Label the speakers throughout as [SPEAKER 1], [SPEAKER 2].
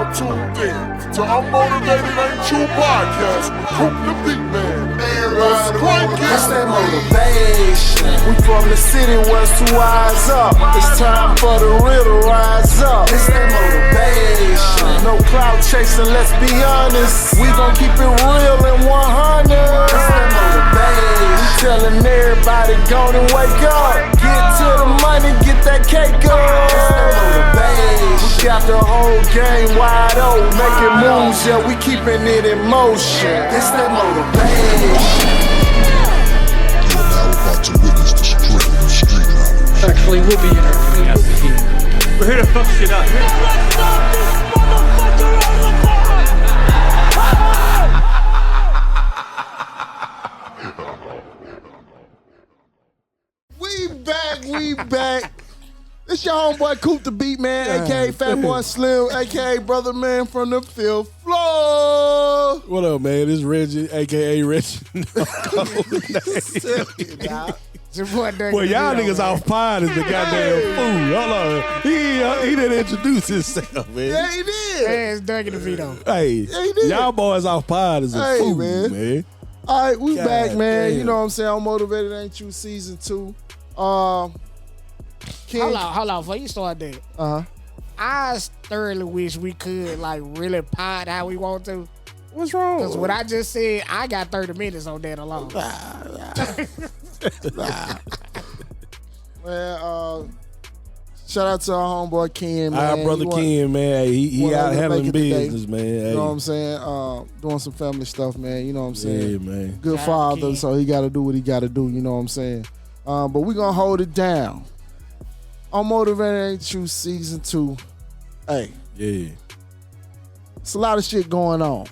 [SPEAKER 1] now tuned in to Unmotivated Ain't You podcast with Coop the Beat Man. Let's crank it.
[SPEAKER 2] It's that motivation. We from the city, west to wise up. It's time for the real to rise up. It's that motivation. No clout chasing, let's be honest. We gon' keep it real and 100. It's that motivation. We telling everybody go and wake up. Get to the money, get that cake up. It's that motivation. We got the whole game wide open, making moves, yeah, we keeping it in motion. It's that motivation.
[SPEAKER 1] You are now about to witness the strength of street knowledge.
[SPEAKER 3] Actually, we'll be interviewing at the heat. We're here to fuck shit up.
[SPEAKER 2] We back. It's your homeboy Coop the Beat Man, aka Fat Boy Slim, aka Brother Man from the fifth floor.
[SPEAKER 4] What up, man? This is Reggie, aka Reggie. Well, y'all niggas off pod is the goddamn fool. Hold on. He didn't introduce himself, man.
[SPEAKER 2] Yeah, he did.
[SPEAKER 5] Hey, it's Doug and DeVito.
[SPEAKER 4] Hey,
[SPEAKER 2] Yeah, he did.
[SPEAKER 4] y'all boys off pod is a fool,
[SPEAKER 2] man.
[SPEAKER 4] man.
[SPEAKER 2] All right, we
[SPEAKER 4] God
[SPEAKER 2] back, man.
[SPEAKER 4] damn.
[SPEAKER 2] You know what I'm saying? I'm Motivated Ain't You season 2. King,
[SPEAKER 5] Hold on, before you start that. I thoroughly wish we could like really pod how we want to.
[SPEAKER 2] What's wrong?
[SPEAKER 5] Because what I just said, I got 30 minutes on that alone.
[SPEAKER 2] Man, shout out to our homeboy Ken, man.
[SPEAKER 4] Our brother Ken, man. He
[SPEAKER 2] wanted
[SPEAKER 4] out
[SPEAKER 2] to
[SPEAKER 4] handling
[SPEAKER 2] make it today.
[SPEAKER 4] business, man.
[SPEAKER 2] You
[SPEAKER 4] Hey.
[SPEAKER 2] know what I'm saying? Doing some family stuff, man. You know what I'm saying?
[SPEAKER 4] Yeah, man.
[SPEAKER 2] Good
[SPEAKER 5] Shout out to
[SPEAKER 2] father,
[SPEAKER 5] Ken.
[SPEAKER 2] so he got to do what he got to do. You know what I'm saying? But we gonna hold it down. On Motivated Ain't You season 2. Hey,
[SPEAKER 4] Yeah.
[SPEAKER 2] it's a lot of shit going on.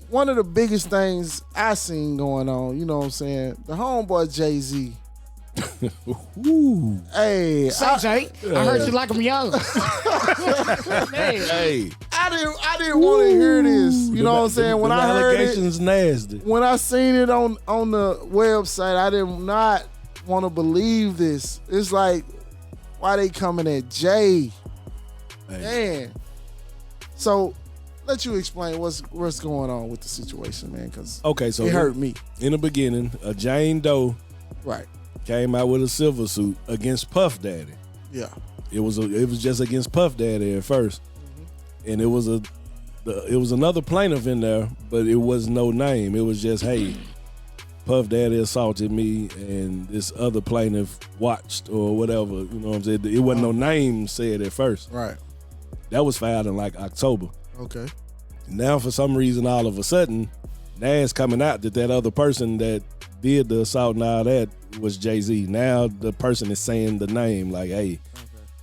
[SPEAKER 2] One of the biggest things I seen going on, you know what I'm saying? The homeboy Jay-Z.
[SPEAKER 4] Ooh.
[SPEAKER 2] Hey,
[SPEAKER 5] Say, Jay, I heard you like him young. Hey,
[SPEAKER 4] Hey.
[SPEAKER 2] I didn't want to hear this. You know what I'm saying? When
[SPEAKER 4] the
[SPEAKER 2] I heard it,
[SPEAKER 4] allegations nasty.
[SPEAKER 2] when I seen it on the website, I did not want to believe this. It's like, why they coming at Jay?
[SPEAKER 4] Hey.
[SPEAKER 2] Man. So, let you explain what's going on with the situation, man, because
[SPEAKER 4] Okay, so
[SPEAKER 2] it hurt me.
[SPEAKER 4] in the beginning, a Jane Doe
[SPEAKER 2] Right.
[SPEAKER 4] came out with a silver suit against Puff Daddy.
[SPEAKER 2] Yeah.
[SPEAKER 4] It was just against Puff Daddy at first, and it was another plaintiff in there, but it was no name. It was just, hey, Puff Daddy assaulted me, and this other plaintiff watched or whatever. You know what I'm saying? It wasn't no name said at first.
[SPEAKER 2] Right.
[SPEAKER 4] That was filed in like October.
[SPEAKER 2] Okay.
[SPEAKER 4] Now, for some reason, all of a sudden, now it's coming out that other person that did the assault and all that was Jay-Z. Now the person is saying the name, like, hey,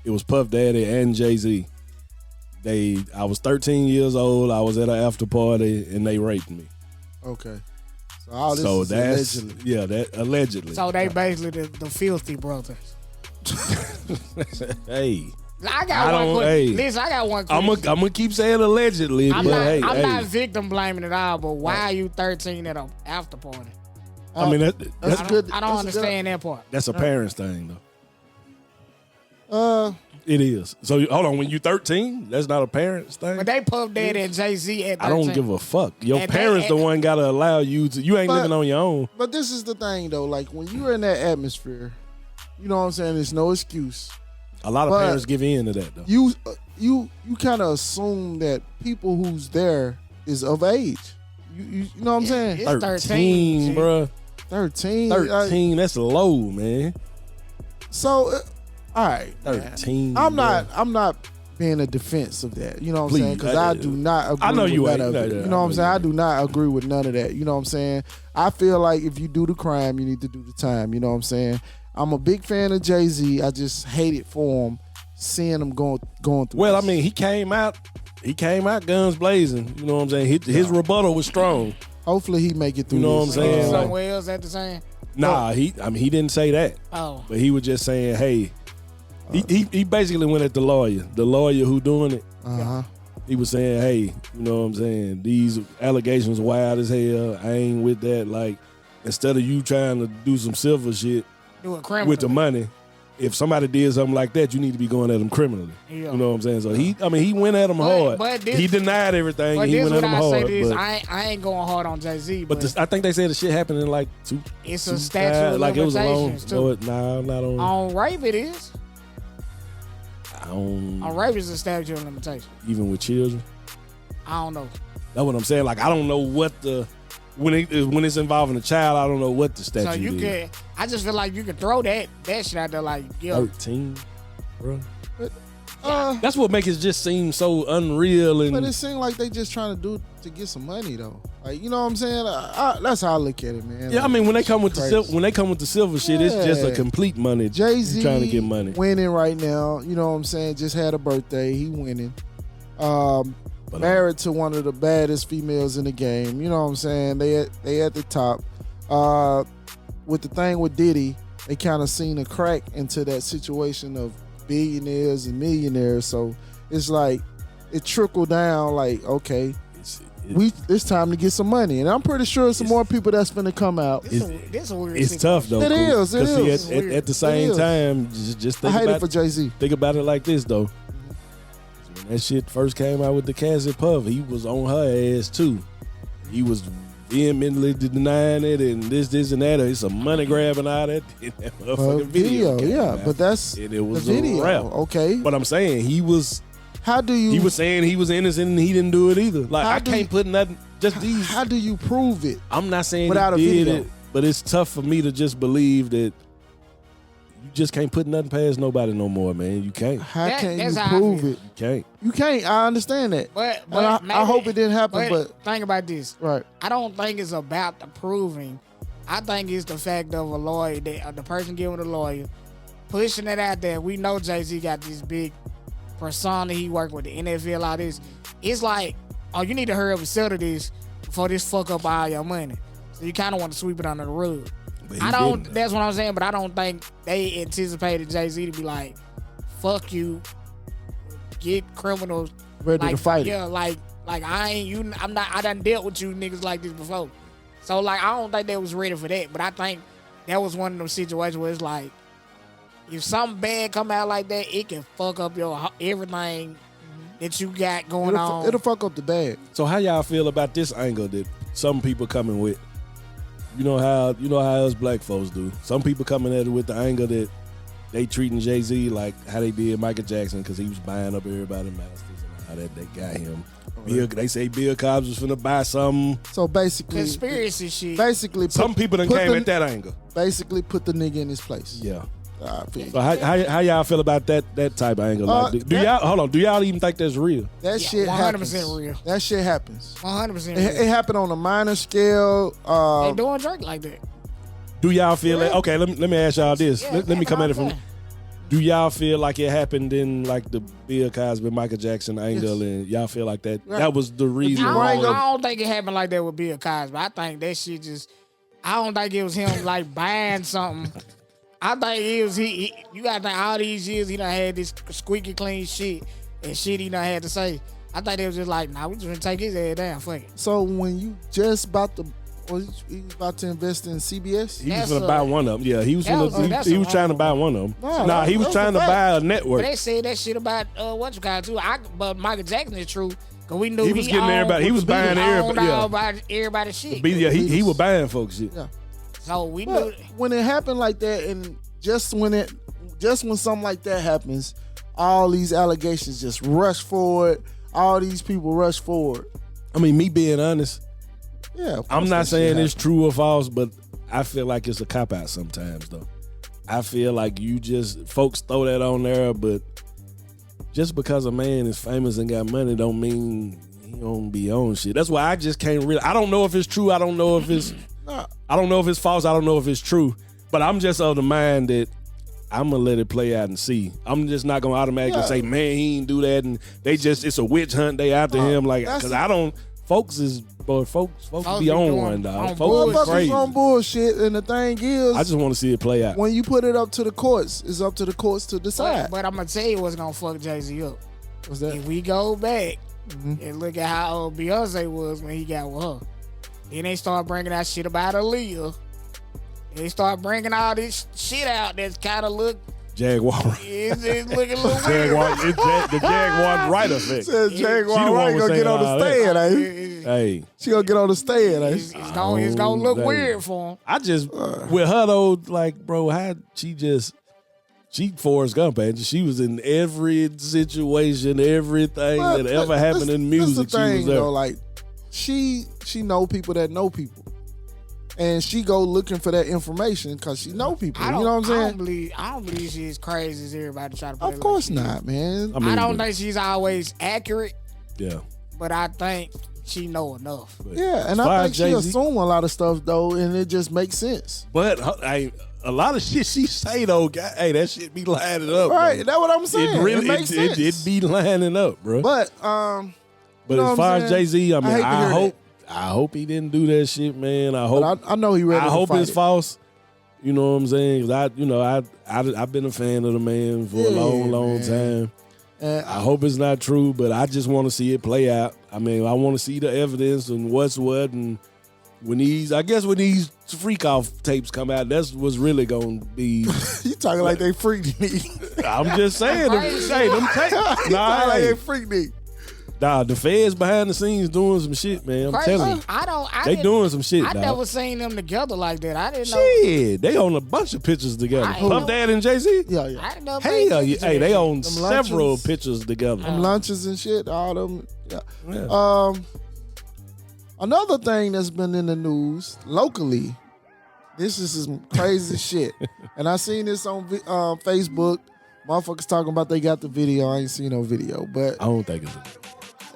[SPEAKER 4] it was Puff Daddy and Jay-Z. I was 13 years old. I was at an after party, and they raped me.
[SPEAKER 2] Okay. So all this
[SPEAKER 4] So
[SPEAKER 2] is
[SPEAKER 4] that's
[SPEAKER 2] allegedly.
[SPEAKER 4] that allegedly.
[SPEAKER 5] so they basically the filthy brothers.
[SPEAKER 4] Hey,
[SPEAKER 5] I
[SPEAKER 4] I
[SPEAKER 5] got
[SPEAKER 4] don't-
[SPEAKER 5] one question.
[SPEAKER 4] hey.
[SPEAKER 5] Listen, I got one
[SPEAKER 4] I'm
[SPEAKER 5] question.
[SPEAKER 4] gonna keep saying allegedly,
[SPEAKER 5] I'm
[SPEAKER 4] but
[SPEAKER 5] not,
[SPEAKER 4] hey,
[SPEAKER 5] I'm
[SPEAKER 4] hey.
[SPEAKER 5] not victim blaming at all, but why are you 13 at an after party?
[SPEAKER 4] I mean,
[SPEAKER 2] That's
[SPEAKER 5] I
[SPEAKER 2] good.
[SPEAKER 5] don't, I don't
[SPEAKER 2] That's
[SPEAKER 5] understand that part.
[SPEAKER 4] that's a parent's thing, though.
[SPEAKER 2] good.
[SPEAKER 4] It is. So hold on, when you 13, that's not a parent's thing.
[SPEAKER 5] But they Puff Daddy and Jay-Z at 13.
[SPEAKER 4] I don't give a fuck. Your
[SPEAKER 5] And
[SPEAKER 4] parents
[SPEAKER 5] they-
[SPEAKER 4] the one gotta allow you to. You ain't
[SPEAKER 2] But-
[SPEAKER 4] living on your own.
[SPEAKER 2] But this is the thing, though. Like, when you're in that atmosphere, you know what I'm saying? There's no excuse.
[SPEAKER 4] A lot of
[SPEAKER 2] But-
[SPEAKER 4] parents give in to that though.
[SPEAKER 2] You kind of assume that people who's there is of age. You know what I'm saying?
[SPEAKER 5] It's
[SPEAKER 4] 13,
[SPEAKER 5] G.
[SPEAKER 4] bruh.
[SPEAKER 2] 13.
[SPEAKER 4] 13, that's low, man.
[SPEAKER 2] So, all right. man.
[SPEAKER 4] 13.
[SPEAKER 2] I'm
[SPEAKER 4] bruh.
[SPEAKER 2] not being a defense of that. You know what I'm
[SPEAKER 4] Please,
[SPEAKER 2] saying? Because I do not agree
[SPEAKER 4] I know
[SPEAKER 2] with
[SPEAKER 4] you
[SPEAKER 2] none
[SPEAKER 4] ain't.
[SPEAKER 2] of
[SPEAKER 4] No,
[SPEAKER 2] it.
[SPEAKER 4] no,
[SPEAKER 2] You know what I'm
[SPEAKER 4] I
[SPEAKER 2] saying?
[SPEAKER 4] know
[SPEAKER 2] I
[SPEAKER 4] you
[SPEAKER 2] do not agree with none of that. You know what I'm saying? I feel like if you do the crime, you need to do the time. You know what I'm saying? I'm a big fan of Jay-Z. I just hate it for him, seeing him going through
[SPEAKER 4] Well, I
[SPEAKER 2] this.
[SPEAKER 4] mean, he came out guns blazing. You know what I'm saying? His rebuttal was strong.
[SPEAKER 2] Hopefully he make it through
[SPEAKER 4] You know
[SPEAKER 2] this.
[SPEAKER 4] what I'm saying?
[SPEAKER 5] Somewhere else at the same.
[SPEAKER 4] Nah, he didn't say that.
[SPEAKER 5] Oh,
[SPEAKER 4] But he was just saying, hey, he basically went at the lawyer who doing it.
[SPEAKER 2] Uh-huh.
[SPEAKER 4] He was saying, hey, you know what I'm saying? These allegations wild as hell. I ain't with that. Like, instead of you trying to do some silver shit
[SPEAKER 5] do a criminal.
[SPEAKER 4] with the money, if somebody did something like that, you need to be going at them criminally.
[SPEAKER 5] Yeah.
[SPEAKER 4] You know what I'm saying? So he went at them hard.
[SPEAKER 5] but this-
[SPEAKER 4] he denied everything.
[SPEAKER 5] But
[SPEAKER 4] And he
[SPEAKER 5] this
[SPEAKER 4] went at
[SPEAKER 5] what
[SPEAKER 4] them
[SPEAKER 5] I say
[SPEAKER 4] hard.
[SPEAKER 5] this,
[SPEAKER 4] But,
[SPEAKER 5] I ain't going hard on Jay-Z, but
[SPEAKER 4] I think they said the shit happened in like
[SPEAKER 5] it's a statute of
[SPEAKER 4] like it was a long.
[SPEAKER 5] limitations too.
[SPEAKER 4] No, nah, not on.
[SPEAKER 5] On rape it is.
[SPEAKER 4] On
[SPEAKER 5] On rape is a statute of limitation.
[SPEAKER 4] even with children.
[SPEAKER 5] I don't know.
[SPEAKER 4] That's what I'm saying. Like I don't know what the when it's involving a child, I don't know what the statute
[SPEAKER 5] So you
[SPEAKER 4] is.
[SPEAKER 5] could, I just feel like you could throw that shit out there like, yo,
[SPEAKER 4] 13, bro.
[SPEAKER 2] Uh,
[SPEAKER 4] That's what makes it just seem so unreal and
[SPEAKER 2] but it seems like they just trying to do to get some money though. Like you know what I'm saying? That's how I look at it, man.
[SPEAKER 4] yeah. I mean, when they come with the
[SPEAKER 2] crazy.
[SPEAKER 4] silver shit, it's just a
[SPEAKER 2] Yeah.
[SPEAKER 4] complete money.
[SPEAKER 2] Jay-Z
[SPEAKER 4] trying to get money.
[SPEAKER 2] winning right now. You know what I'm saying? Just had a birthday. He winning.
[SPEAKER 4] But,
[SPEAKER 2] Married to one of the baddest females in the game. You know what I'm saying? They at the top. With the thing with Diddy, they kind of seen a crack into that situation of billionaires and millionaires. So it's like it trickled down. Like okay, it's time to get some money, and I'm pretty sure some more people that's gonna come out.
[SPEAKER 5] this a weird
[SPEAKER 4] It's
[SPEAKER 5] situation.
[SPEAKER 4] tough though.
[SPEAKER 2] It
[SPEAKER 4] Cool.
[SPEAKER 2] is, it
[SPEAKER 4] 'Cause see,
[SPEAKER 2] is.
[SPEAKER 4] At the same
[SPEAKER 2] It is.
[SPEAKER 4] time, just
[SPEAKER 2] I
[SPEAKER 4] think
[SPEAKER 2] hate
[SPEAKER 4] about
[SPEAKER 2] it for Jay-Z.
[SPEAKER 4] Think about it like this though. When that shit first came out with the Cassie Puff, he was on her ass too. He was vehemently denying it and this and that. It's a money grab and all that. That motherfucking video, came
[SPEAKER 2] yeah,
[SPEAKER 4] out.
[SPEAKER 2] but that's
[SPEAKER 4] and it was
[SPEAKER 2] the video.
[SPEAKER 4] a rap.
[SPEAKER 2] Okay,
[SPEAKER 4] But I'm saying he was
[SPEAKER 2] how do you?
[SPEAKER 4] saying he was innocent and he didn't do it either. Like
[SPEAKER 2] How
[SPEAKER 4] I
[SPEAKER 2] do
[SPEAKER 4] can't
[SPEAKER 2] you-
[SPEAKER 4] put nothing. Just these.
[SPEAKER 2] How do you prove it?
[SPEAKER 4] I'm not saying
[SPEAKER 2] without
[SPEAKER 4] he
[SPEAKER 2] a
[SPEAKER 4] did
[SPEAKER 2] video?
[SPEAKER 4] it, but it's tough for me to just believe that you just can't put nothing past nobody no more, man. You can't.
[SPEAKER 2] How
[SPEAKER 5] That-
[SPEAKER 2] can you
[SPEAKER 5] that's how I
[SPEAKER 2] prove
[SPEAKER 5] feel.
[SPEAKER 2] it?
[SPEAKER 4] You can't.
[SPEAKER 2] You can't. I understand that.
[SPEAKER 5] But
[SPEAKER 2] And I
[SPEAKER 5] maybe-
[SPEAKER 2] hope it didn't happen, but
[SPEAKER 5] think about this.
[SPEAKER 2] right.
[SPEAKER 5] I don't think it's about the proving. I think it's the fact of a lawyer, that the person giving the lawyer, pushing it out there. We know Jay-Z got this big persona. He worked with the NFL, all this. It's like, oh, you need to hurry up and settle this before this fuck up all your money. So you kind of want to sweep it under the rug.
[SPEAKER 4] But he
[SPEAKER 5] I don't.
[SPEAKER 4] didn't.
[SPEAKER 5] That's what I'm saying. But I don't think they anticipated Jay-Z to be like, "Fuck you, get criminals
[SPEAKER 2] Ready
[SPEAKER 5] like,
[SPEAKER 2] to fight
[SPEAKER 5] yeah,
[SPEAKER 2] it.
[SPEAKER 5] like I ain't you. I'm not. I done dealt with you niggas like this before. So like I don't think they was ready for that. But I think that was one of those situations where it's like, if something bad come out like that, it can fuck up your everything that you got going on.
[SPEAKER 2] It'll fuck up the bag.
[SPEAKER 4] So how y'all feel about this angle that some people coming with? You know how us black folks do. Some people coming at it with the angle that they treating Jay-Z like how they did Michael Jackson because he was buying up everybody's masters and how that they got him. They say Bill Cosby was finna buy something.
[SPEAKER 2] So basically,
[SPEAKER 5] Conspiracy shit.
[SPEAKER 2] basically,
[SPEAKER 4] Some people done
[SPEAKER 2] put
[SPEAKER 4] came
[SPEAKER 2] the-
[SPEAKER 4] at that angle.
[SPEAKER 2] Basically, put the nigga in his place.
[SPEAKER 4] Yeah.
[SPEAKER 2] I feel
[SPEAKER 4] So how y'all feel about that type of angle? Like, do
[SPEAKER 2] that-
[SPEAKER 4] y'all hold on? Do y'all even think that's real?
[SPEAKER 2] that
[SPEAKER 5] Yeah,
[SPEAKER 2] shit
[SPEAKER 5] 100%
[SPEAKER 2] happens.
[SPEAKER 5] real.
[SPEAKER 2] That shit happens.
[SPEAKER 5] 100%.
[SPEAKER 2] It happened on a minor scale.
[SPEAKER 5] They doing Drake like that.
[SPEAKER 4] Do y'all feel that? Okay, let me ask y'all this.
[SPEAKER 5] Yeah,
[SPEAKER 4] let me come at it from.
[SPEAKER 5] yeah.
[SPEAKER 4] Do y'all feel like it happened in like the Bill Cosby, Michael Jackson angle, and y'all feel like that was the reason
[SPEAKER 5] I
[SPEAKER 4] why?
[SPEAKER 5] don't think it happened like that with Bill Cosby. I think that shit just. I don't think it was him like buying something. I think it was he. You got to think all these years he done had this squeaky clean shit and shit he done had to say. I think it was just like, nah, we just gonna take his head down. Fuck it.
[SPEAKER 2] So when you just about to, he was about to invest in CBS.
[SPEAKER 4] He was
[SPEAKER 5] That's
[SPEAKER 4] gonna
[SPEAKER 5] a-
[SPEAKER 4] buy one of them. Yeah, he was
[SPEAKER 5] That was-
[SPEAKER 4] gonna,
[SPEAKER 5] that's
[SPEAKER 4] he
[SPEAKER 5] a
[SPEAKER 4] was trying to
[SPEAKER 5] wrong
[SPEAKER 4] buy one of them.
[SPEAKER 2] No,
[SPEAKER 4] Nah, he was
[SPEAKER 2] that's
[SPEAKER 4] trying
[SPEAKER 2] a
[SPEAKER 4] to
[SPEAKER 2] fact.
[SPEAKER 4] buy a
[SPEAKER 5] But
[SPEAKER 4] network.
[SPEAKER 5] they said that shit about what you call it too. But Michael Jackson is true because we knew
[SPEAKER 4] He was getting everybody. He was buying everybody.
[SPEAKER 5] Everybody's shit.
[SPEAKER 4] Yeah, he was buying folks shit.
[SPEAKER 2] Yeah.
[SPEAKER 5] So we knew.
[SPEAKER 2] But when it happened like that, and just when something like that happens, all these allegations just rush forward. All these people rush forward.
[SPEAKER 4] I mean, me being honest,
[SPEAKER 2] Yeah, of
[SPEAKER 4] I'm
[SPEAKER 2] course
[SPEAKER 4] not
[SPEAKER 2] that shit
[SPEAKER 4] saying it's
[SPEAKER 2] happens.
[SPEAKER 4] true or false, but I feel like it's a cop out sometimes though. I feel like folks throw that on there, but just because a man is famous and got money don't mean he don't be on shit. That's why I just can't really. I don't know if it's true. I don't know if it's. I don't know if it's false. I don't know if it's true. But I'm just of the mind that I'm gonna let it play out and see. I'm just not gonna automatically say, man, he ain't do that, and it's a witch hunt. They after him, like,
[SPEAKER 2] that's
[SPEAKER 4] because
[SPEAKER 2] the-
[SPEAKER 4] I don't. Folks be
[SPEAKER 5] be
[SPEAKER 4] on
[SPEAKER 5] doing-
[SPEAKER 4] one, dog.
[SPEAKER 5] on
[SPEAKER 4] Folks be
[SPEAKER 2] Motherfuckers
[SPEAKER 4] crazy.
[SPEAKER 2] on bullshit, and the thing is,
[SPEAKER 4] I just want to see it play out.
[SPEAKER 2] when you put it up to the courts, it's up to the courts to decide.
[SPEAKER 5] But I'm gonna tell you what's gonna fuck Jay-Z up.
[SPEAKER 2] What's that?
[SPEAKER 5] If we go back and look at how old Beyonce was when he got with her, then they start bringing out shit about Aaliyah. They start bringing all this shit out that's kind of look
[SPEAKER 4] Jaguar.
[SPEAKER 5] It's looking a little weird.
[SPEAKER 4] Jaguar. The Jaguar right effect.
[SPEAKER 2] Says
[SPEAKER 4] She
[SPEAKER 2] Jaguar
[SPEAKER 4] the one
[SPEAKER 2] Wright
[SPEAKER 4] was
[SPEAKER 2] gonna get
[SPEAKER 4] saying
[SPEAKER 2] on the
[SPEAKER 4] all that.
[SPEAKER 2] stand, eh?
[SPEAKER 4] Hey,
[SPEAKER 2] She gonna get on the stand, eh?
[SPEAKER 5] It's gonna look
[SPEAKER 4] dang.
[SPEAKER 5] weird for him.
[SPEAKER 4] I just with her though, like, bro, how she Forrest Gump, and she was in every situation, everything
[SPEAKER 2] But
[SPEAKER 4] that ever happened in music.
[SPEAKER 2] That's the thing,
[SPEAKER 4] she was there.
[SPEAKER 2] though. Like, she know people that know people, and she go looking for that information because she know people. You know what I'm saying?
[SPEAKER 5] I don't believe she's as crazy as everybody try to play.
[SPEAKER 2] Of course not, man.
[SPEAKER 4] I mean,
[SPEAKER 5] I don't think she's always accurate,
[SPEAKER 4] Yeah,
[SPEAKER 5] but I think she know enough.
[SPEAKER 4] but
[SPEAKER 2] Yeah, and
[SPEAKER 4] as far
[SPEAKER 2] I
[SPEAKER 4] as
[SPEAKER 2] think she
[SPEAKER 4] Jay-Z-
[SPEAKER 2] assume a lot of stuff though, and it just makes sense.
[SPEAKER 4] But a lot of shit she say though, hey, that shit be lining up.
[SPEAKER 2] Right,
[SPEAKER 4] bro.
[SPEAKER 2] that's what I'm saying.
[SPEAKER 4] It really
[SPEAKER 2] it makes sense.
[SPEAKER 4] it be lining up, bro.
[SPEAKER 2] But
[SPEAKER 4] But
[SPEAKER 2] you know
[SPEAKER 4] as
[SPEAKER 2] what
[SPEAKER 4] far
[SPEAKER 2] I'm
[SPEAKER 4] as
[SPEAKER 2] saying?
[SPEAKER 4] Jay-Z, I mean,
[SPEAKER 2] hate to
[SPEAKER 4] I
[SPEAKER 2] hear
[SPEAKER 4] hope he didn't do that shit, man. I hope
[SPEAKER 2] but I know he ready.
[SPEAKER 4] I
[SPEAKER 2] to
[SPEAKER 4] hope
[SPEAKER 2] fight
[SPEAKER 4] it's
[SPEAKER 2] it.
[SPEAKER 4] false. You know what I'm saying? 'Cause I've been a fan of the man for a
[SPEAKER 2] Yeah,
[SPEAKER 4] long
[SPEAKER 2] man.
[SPEAKER 4] time.
[SPEAKER 2] And
[SPEAKER 4] I hope it's not true, but I just want to see it play out. I mean, I want to see the evidence and what's what, and when these freak off tapes come out, that's what's really gonna be.
[SPEAKER 2] you talking like they freaked me.
[SPEAKER 4] I'm just saying, them tapes.
[SPEAKER 2] you
[SPEAKER 4] Nah,
[SPEAKER 2] talking like
[SPEAKER 4] hey,
[SPEAKER 2] they freaked me.
[SPEAKER 4] nah, the feds behind the scenes doing some shit, man. I'm
[SPEAKER 5] Crazy.
[SPEAKER 4] telling you,
[SPEAKER 5] I
[SPEAKER 4] they
[SPEAKER 5] didn't-
[SPEAKER 4] doing some shit.
[SPEAKER 5] I
[SPEAKER 4] dog.
[SPEAKER 5] never seen them together like that. I didn't know.
[SPEAKER 4] Shit, they own a bunch of pictures together.
[SPEAKER 5] I ain't
[SPEAKER 4] Puff
[SPEAKER 5] know.
[SPEAKER 4] Dad and Jay-Z.
[SPEAKER 2] Yeah,
[SPEAKER 5] I
[SPEAKER 2] yeah.
[SPEAKER 5] didn't know.
[SPEAKER 4] Hell, yeah. Hey, they own
[SPEAKER 2] Them
[SPEAKER 4] several
[SPEAKER 2] luncheons.
[SPEAKER 4] pictures together.
[SPEAKER 2] Them lunches and shit, all them. Yeah.
[SPEAKER 4] Yeah.
[SPEAKER 2] Another thing that's been in the news locally, this is some crazy shit. And I seen this on Facebook. Motherfuckers talking about they got the video. I ain't seen no video, but
[SPEAKER 4] I don't think it's.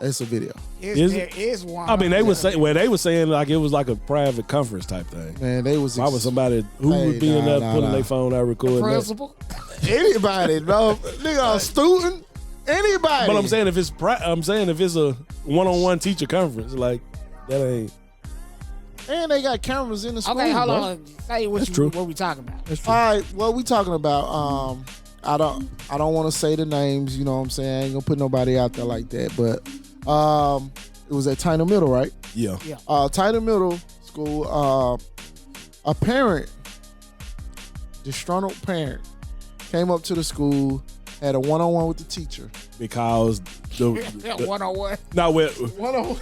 [SPEAKER 2] it's a video.
[SPEAKER 4] Is
[SPEAKER 5] There
[SPEAKER 4] it?
[SPEAKER 5] is one.
[SPEAKER 4] I mean, they were saying like it was like a private conference type thing.
[SPEAKER 2] Man, they was
[SPEAKER 4] Why would somebody who
[SPEAKER 2] Hey,
[SPEAKER 4] would be in
[SPEAKER 2] nah,
[SPEAKER 4] there
[SPEAKER 2] nah,
[SPEAKER 4] pulling
[SPEAKER 2] nah.
[SPEAKER 4] their phone out recording that?
[SPEAKER 5] principal.
[SPEAKER 2] anybody, no nigga, a student, anybody.
[SPEAKER 4] But I'm saying if it's a one-on-one teacher conference, like that ain't.
[SPEAKER 2] and they got cameras in the school.
[SPEAKER 5] Okay, hold
[SPEAKER 2] bro.
[SPEAKER 5] on. Say
[SPEAKER 4] That's true.
[SPEAKER 5] what we talking about.
[SPEAKER 4] That's true.
[SPEAKER 2] All right, what we talking about? I don't want to say the names. You know what I'm saying? I ain't gonna put nobody out there like that. But it was at Tyner Middle, right?
[SPEAKER 4] Yeah.
[SPEAKER 2] Tyner Middle School. A parent, disgruntled parent, came up to the school, had a one-on-one with the teacher.
[SPEAKER 4] Because the
[SPEAKER 5] One on one.
[SPEAKER 4] no, where it was no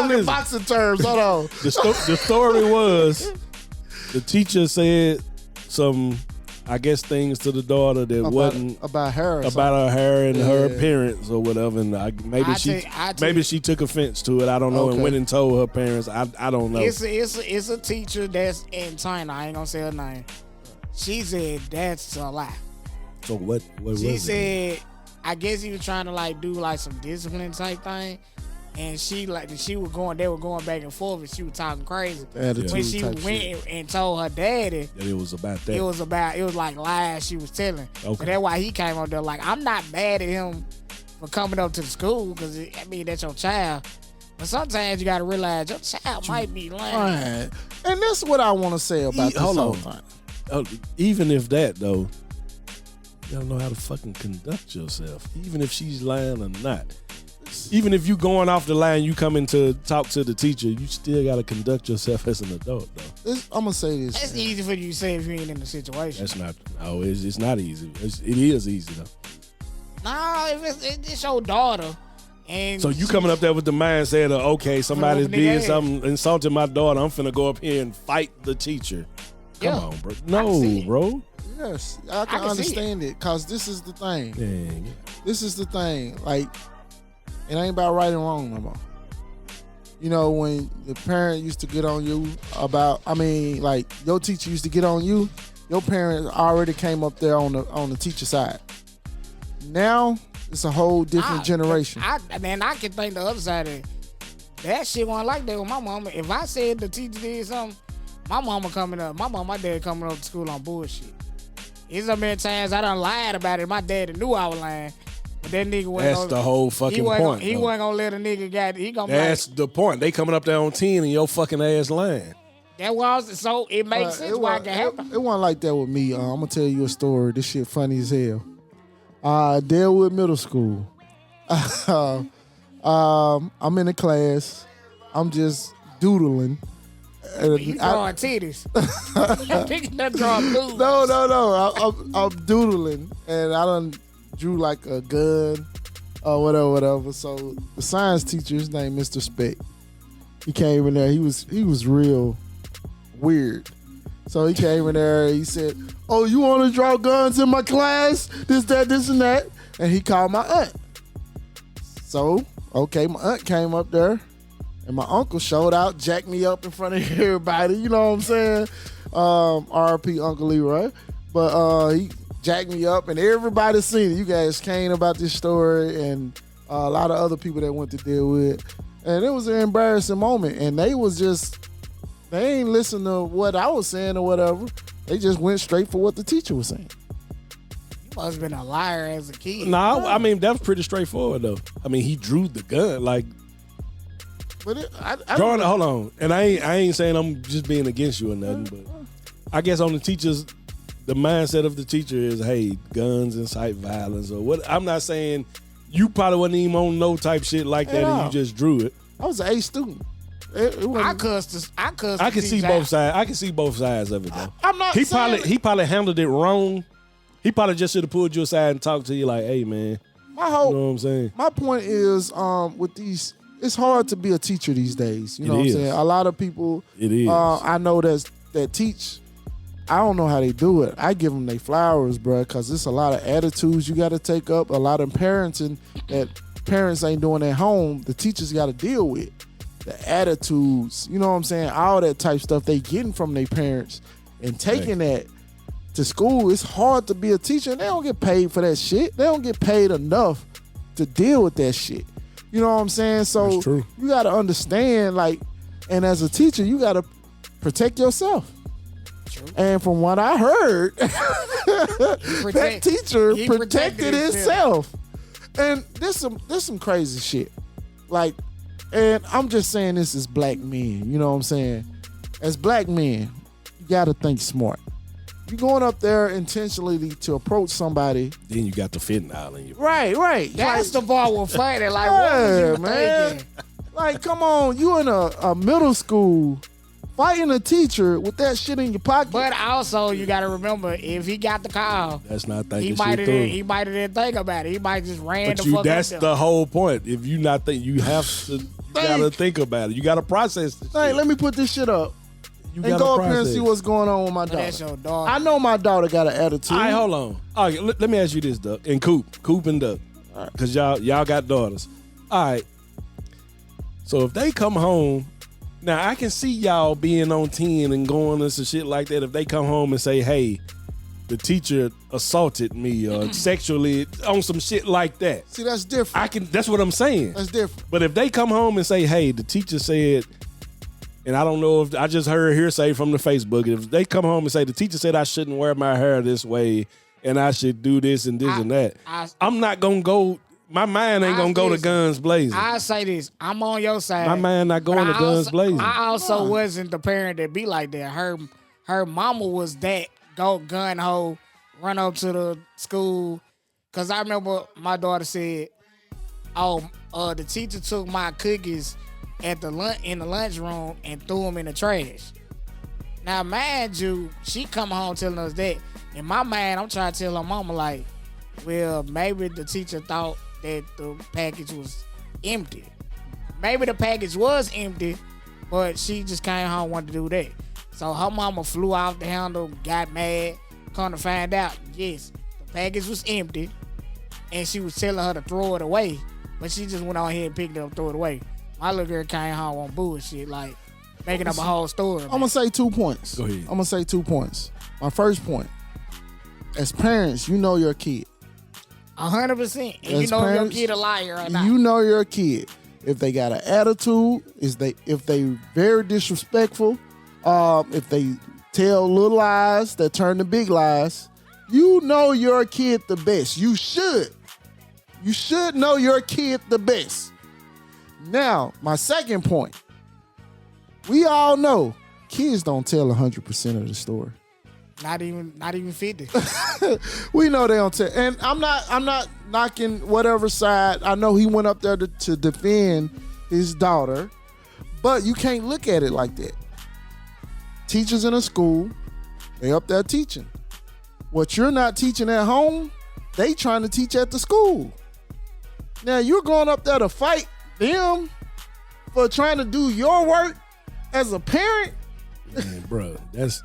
[SPEAKER 4] listen.
[SPEAKER 2] Boxing terms. Hold on.
[SPEAKER 4] The story was the teacher said some, I guess, things to the daughter that wasn't
[SPEAKER 2] about her. Or
[SPEAKER 4] about her hair and her
[SPEAKER 2] Yeah.
[SPEAKER 4] appearance or whatever, and maybe she took offense to it. I don't know, and
[SPEAKER 2] Okay.
[SPEAKER 4] went and told her parents. I don't know.
[SPEAKER 5] It's a teacher that's in China. I ain't gonna say her name. She said that's a lie.
[SPEAKER 4] So what was
[SPEAKER 5] She
[SPEAKER 4] it?
[SPEAKER 5] said, I guess he was trying to like do like some discipline type thing, and they were going back and forth, and she was talking crazy.
[SPEAKER 2] Attitude
[SPEAKER 5] When she
[SPEAKER 2] type
[SPEAKER 5] went
[SPEAKER 2] shit.
[SPEAKER 5] and told her daddy,
[SPEAKER 4] That it was about that.
[SPEAKER 5] it was like lies she was telling.
[SPEAKER 4] Okay.
[SPEAKER 5] But that's why he came up there. Like, I'm not mad at him for coming up to the school because that's your child. But sometimes you gotta realize your child might be lying.
[SPEAKER 2] Right. And that's what I want to say about this
[SPEAKER 4] hold
[SPEAKER 2] whole
[SPEAKER 4] on.
[SPEAKER 2] thing.
[SPEAKER 4] Even if that though, you gotta know how to fucking conduct yourself. Even if she's lying or not. Even if you going off the line, you coming to talk to the teacher, you still gotta conduct yourself as an adult though.
[SPEAKER 2] I'm gonna say this.
[SPEAKER 5] That's easy for you to say if you ain't in the situation.
[SPEAKER 4] That's not. No, it's not easy. It is easy though.
[SPEAKER 5] No, if it's your daughter, and
[SPEAKER 4] So you coming up there with the mindset of, okay, somebody
[SPEAKER 5] Whooping
[SPEAKER 4] did
[SPEAKER 5] their ass.
[SPEAKER 4] something, insulted my daughter. I'm finna go up here and fight the teacher. Come
[SPEAKER 5] Yeah.
[SPEAKER 4] on, bro.
[SPEAKER 5] see
[SPEAKER 4] No,
[SPEAKER 5] it.
[SPEAKER 4] bro.
[SPEAKER 2] Yes, I can
[SPEAKER 5] can see
[SPEAKER 2] understand it because this is the thing.
[SPEAKER 4] Dang.
[SPEAKER 2] This is the thing. Like, it ain't about right and wrong no more. You know, when the parent used to get on you like your teacher used to get on you, your parents already came up there on the teacher side. Now it's a whole different generation.
[SPEAKER 5] I can think the other side of it. That shit wasn't like that with my mama. If I said the teacher did something, my dad coming up to school on bullshit. It's so many times I done lied about it. My daddy knew I was lying. But that nigga wasn't
[SPEAKER 4] That's the whole fucking point.
[SPEAKER 5] He
[SPEAKER 4] though.
[SPEAKER 5] wasn't gonna let a nigga he gonna
[SPEAKER 4] That's the point. They coming up there on 10 and your fucking ass lying.
[SPEAKER 5] that was so it makes sense why it can happen.
[SPEAKER 2] It wasn't like that with me. I'm gonna tell you a story. This shit funny as hell. Delwood Middle School. I'm in a class. I'm just doodling,
[SPEAKER 5] You drawing titties. I'm picking up drawing blues.
[SPEAKER 2] No. I'm doodling, and I done drew like a gun or whatever. So the science teacher, his name Mr. Speck, he came in there. He was real weird. So he came in there. He said, "Oh, you want to draw guns in my class? This, that, this, and that." And he called my aunt. So okay, my aunt came up there. And my uncle showed out, jacked me up in front of everybody. You know what I'm saying? R.I.P. Uncle Leroy. But he jacked me up, and everybody seen it. You guys came about this story, and a lot of other people that went to deal with it. And it was an embarrassing moment. And they ain't listen to what I was saying or whatever. They just went straight for what the teacher was saying.
[SPEAKER 5] You must have been a liar as a kid.
[SPEAKER 4] Nah, I mean, that was pretty straightforward, though. I mean, he drew the gun. Like,
[SPEAKER 2] But
[SPEAKER 4] drawing it, hold on. And I ain't saying I'm just being against you or nothing, but I guess on the teachers, the mindset of the teacher is, hey, guns incite violence or what. I'm not saying you probably wasn't even on no type shit like that and you just drew it.
[SPEAKER 2] I was an A student.
[SPEAKER 5] I cussed.
[SPEAKER 4] I can see both sides. I can see both sides of it though.
[SPEAKER 2] I'm not saying
[SPEAKER 4] he probably handled it wrong. He probably just should have pulled you aside and talked to you like, hey man. You know what I'm saying?
[SPEAKER 2] My point is, with these, it's hard to be a teacher these days. You know what I'm saying? A lot of people,
[SPEAKER 4] it is.
[SPEAKER 2] I know that teach. I don't know how they do it. I give them their flowers, bro, because it's a lot of attitudes you got to take up. A lot of parenting that parents ain't doing at home. The teachers got to deal with the attitudes. You know what I'm saying? All that type stuff they getting from their parents and taking that to school. It's hard to be a teacher. And they don't get paid for that shit. They don't get paid enough to deal with that shit. You know what I'm saying? So you got to understand, like, and as a teacher, you got to protect yourself. True. And from what I heard, that teacher protected himself. And this some crazy shit. Like, and I'm just saying this as black men. You know what I'm saying? As black men, you got to think smart. You going up there intentionally to approach somebody.
[SPEAKER 4] Then you got the fentanyl in you.
[SPEAKER 2] Right.
[SPEAKER 5] That's the ball we're fighting. Like, what was you thinking?
[SPEAKER 2] Like, come on, you in a middle school fighting a teacher with that shit in your pocket.
[SPEAKER 5] But also, you got to remember, if he got the call,
[SPEAKER 4] that's not thinking
[SPEAKER 5] he might
[SPEAKER 4] shit through.
[SPEAKER 5] He might have didn't think about it. He might just ran
[SPEAKER 4] but
[SPEAKER 5] the fuck
[SPEAKER 4] that's
[SPEAKER 5] up
[SPEAKER 4] the whole point. If you not think, you have to, you got to think about it. You got to process this shit.
[SPEAKER 2] Let me put this shit up.
[SPEAKER 4] You
[SPEAKER 2] and go up here and see what's going on with my daughter.
[SPEAKER 5] That's your daughter.
[SPEAKER 2] I know my daughter got an attitude.
[SPEAKER 4] All right, hold on. All right, let me ask you this, Duck, and Coop and Duck, because y'all got daughters. All right. So if they come home, now I can see y'all being on 10 and going and some shit like that. If they come home and say, hey, the teacher assaulted me or sexually on some shit like that.
[SPEAKER 2] See, that's different.
[SPEAKER 4] That's what I'm saying.
[SPEAKER 2] That's different.
[SPEAKER 4] But if they come home and say, hey, the teacher said, and I don't know if I just heard hearsay from the Facebook. If they come home and say the teacher said I shouldn't wear my hair this way and I should do this and this and that, I'm not gonna go. My mind ain't gonna go to guns blazing.
[SPEAKER 5] I say this. I'm on your side.
[SPEAKER 4] My mind not going to guns blazing.
[SPEAKER 5] I also wasn't the parent that be like that. Her mama was that go gun ho, run up to the school. Cause I remember my daughter said, "Oh, the teacher took my cookies in the lunchroom and threw them in the trash." Now, mind you, she come home telling us that. In my mind, I'm trying to tell her mama like, well, maybe the teacher thought that the package was empty. Maybe the package was empty, but she just came home and wanted to do that. So her mama flew off the handle, got mad, come to find out, yes, the package was empty, and she was telling her to throw it away, but she just went on ahead and picked it up, threw it away. My little girl came home on bullshit, like making up a whole story.
[SPEAKER 2] I'm gonna say 2 points.
[SPEAKER 4] Go ahead.
[SPEAKER 2] I'm gonna say 2 points. My first point: as parents, you know your kid.
[SPEAKER 5] 100%. And you know parents, your kid a liar or not.
[SPEAKER 2] You know your kid. If they got an attitude, if they very disrespectful, if they tell little lies that turn to big lies, you know your kid the best. You should. You should know your kid the best. Now, my second point. We all know kids don't tell 100% of the story.
[SPEAKER 5] Not even 50.
[SPEAKER 2] We know they don't tell. And I'm not knocking whatever side. I know he went up there to defend his daughter, but you can't look at it like that. teachers in a school, they up there teaching. What you're not teaching at home, they trying to teach at the school. Now you're going up there to fight them for trying to do your work as a parent.
[SPEAKER 4] Man, bro, that's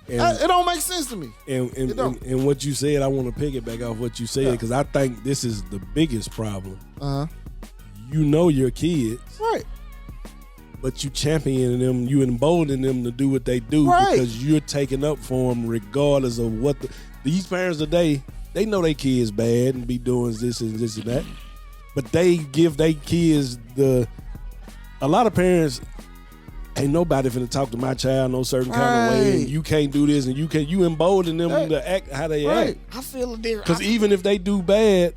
[SPEAKER 2] It don't make sense to me.
[SPEAKER 4] And what you said, I want to piggyback off what you said because I think this is the biggest problem. You know your kids,
[SPEAKER 2] Right.
[SPEAKER 4] but you champion them, you embolden them to do what they do
[SPEAKER 2] Right.
[SPEAKER 4] because you're taking up for them regardless of what these parents today. They know their kids bad and be doing this and that, but they give their kids a lot of parents. Ain't nobody finna talk to my child no certain kind of way. And you can't do this, and you embolden them to act how they act.
[SPEAKER 5] I feel a different.
[SPEAKER 4] Because even if they do bad,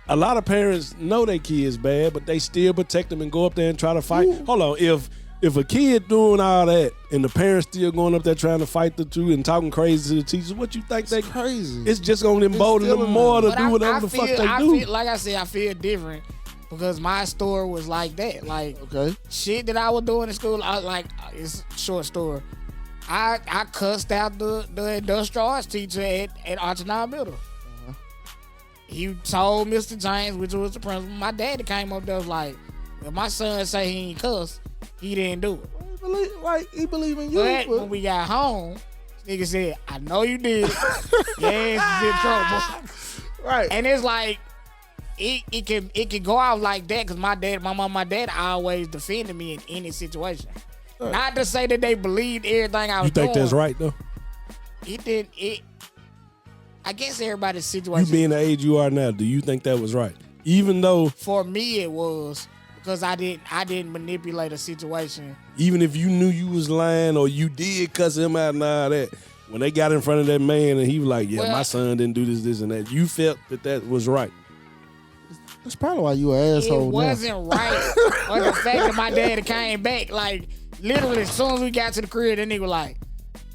[SPEAKER 4] a lot of parents know their kids bad, but they still protect them and go up there and try to fight.
[SPEAKER 2] Ooh.
[SPEAKER 4] Hold on, if a kid doing all that and the parents still going up there trying to fight the two and talking crazy to the teachers, what you think they
[SPEAKER 2] crazy?
[SPEAKER 4] It's just gonna embolden them more to
[SPEAKER 5] But
[SPEAKER 4] do whatever the fuck they do.
[SPEAKER 5] Like I said, I feel different because my story was like that. Like
[SPEAKER 2] Okay.
[SPEAKER 5] shit that I was doing in school, it's a short story. I cussed out the industrial arts teacher at Archinal Middle. He told Mr. James, which was the principal, my daddy came up there was like, if my son say he ain't cuss, he didn't do it.
[SPEAKER 2] He believe in you.
[SPEAKER 5] But when we got home, this nigga said, I know you did it. Your ass is in trouble.
[SPEAKER 2] Right.
[SPEAKER 5] And it's like, it can go out like that because my mom, my dad always defended me in any situation.
[SPEAKER 2] Right.
[SPEAKER 5] Not to say that they believed everything I was
[SPEAKER 4] You think
[SPEAKER 5] doing.
[SPEAKER 4] that's right though?
[SPEAKER 5] I guess everybody's
[SPEAKER 4] You
[SPEAKER 5] situation.
[SPEAKER 4] being the age you are now, do you think that was right? Even though,
[SPEAKER 5] For me, it was because I didn't manipulate a situation.
[SPEAKER 4] even if you knew you was lying or you did cuss him out and all that, when they got in front of that man and he was like, yeah,
[SPEAKER 5] Well,
[SPEAKER 4] my son didn't do this, and that, you felt that was right.
[SPEAKER 2] That's probably why you an asshole.
[SPEAKER 5] It wasn't right. Or the fact that my daddy came back, like literally as soon as we got to the crib, that nigga like,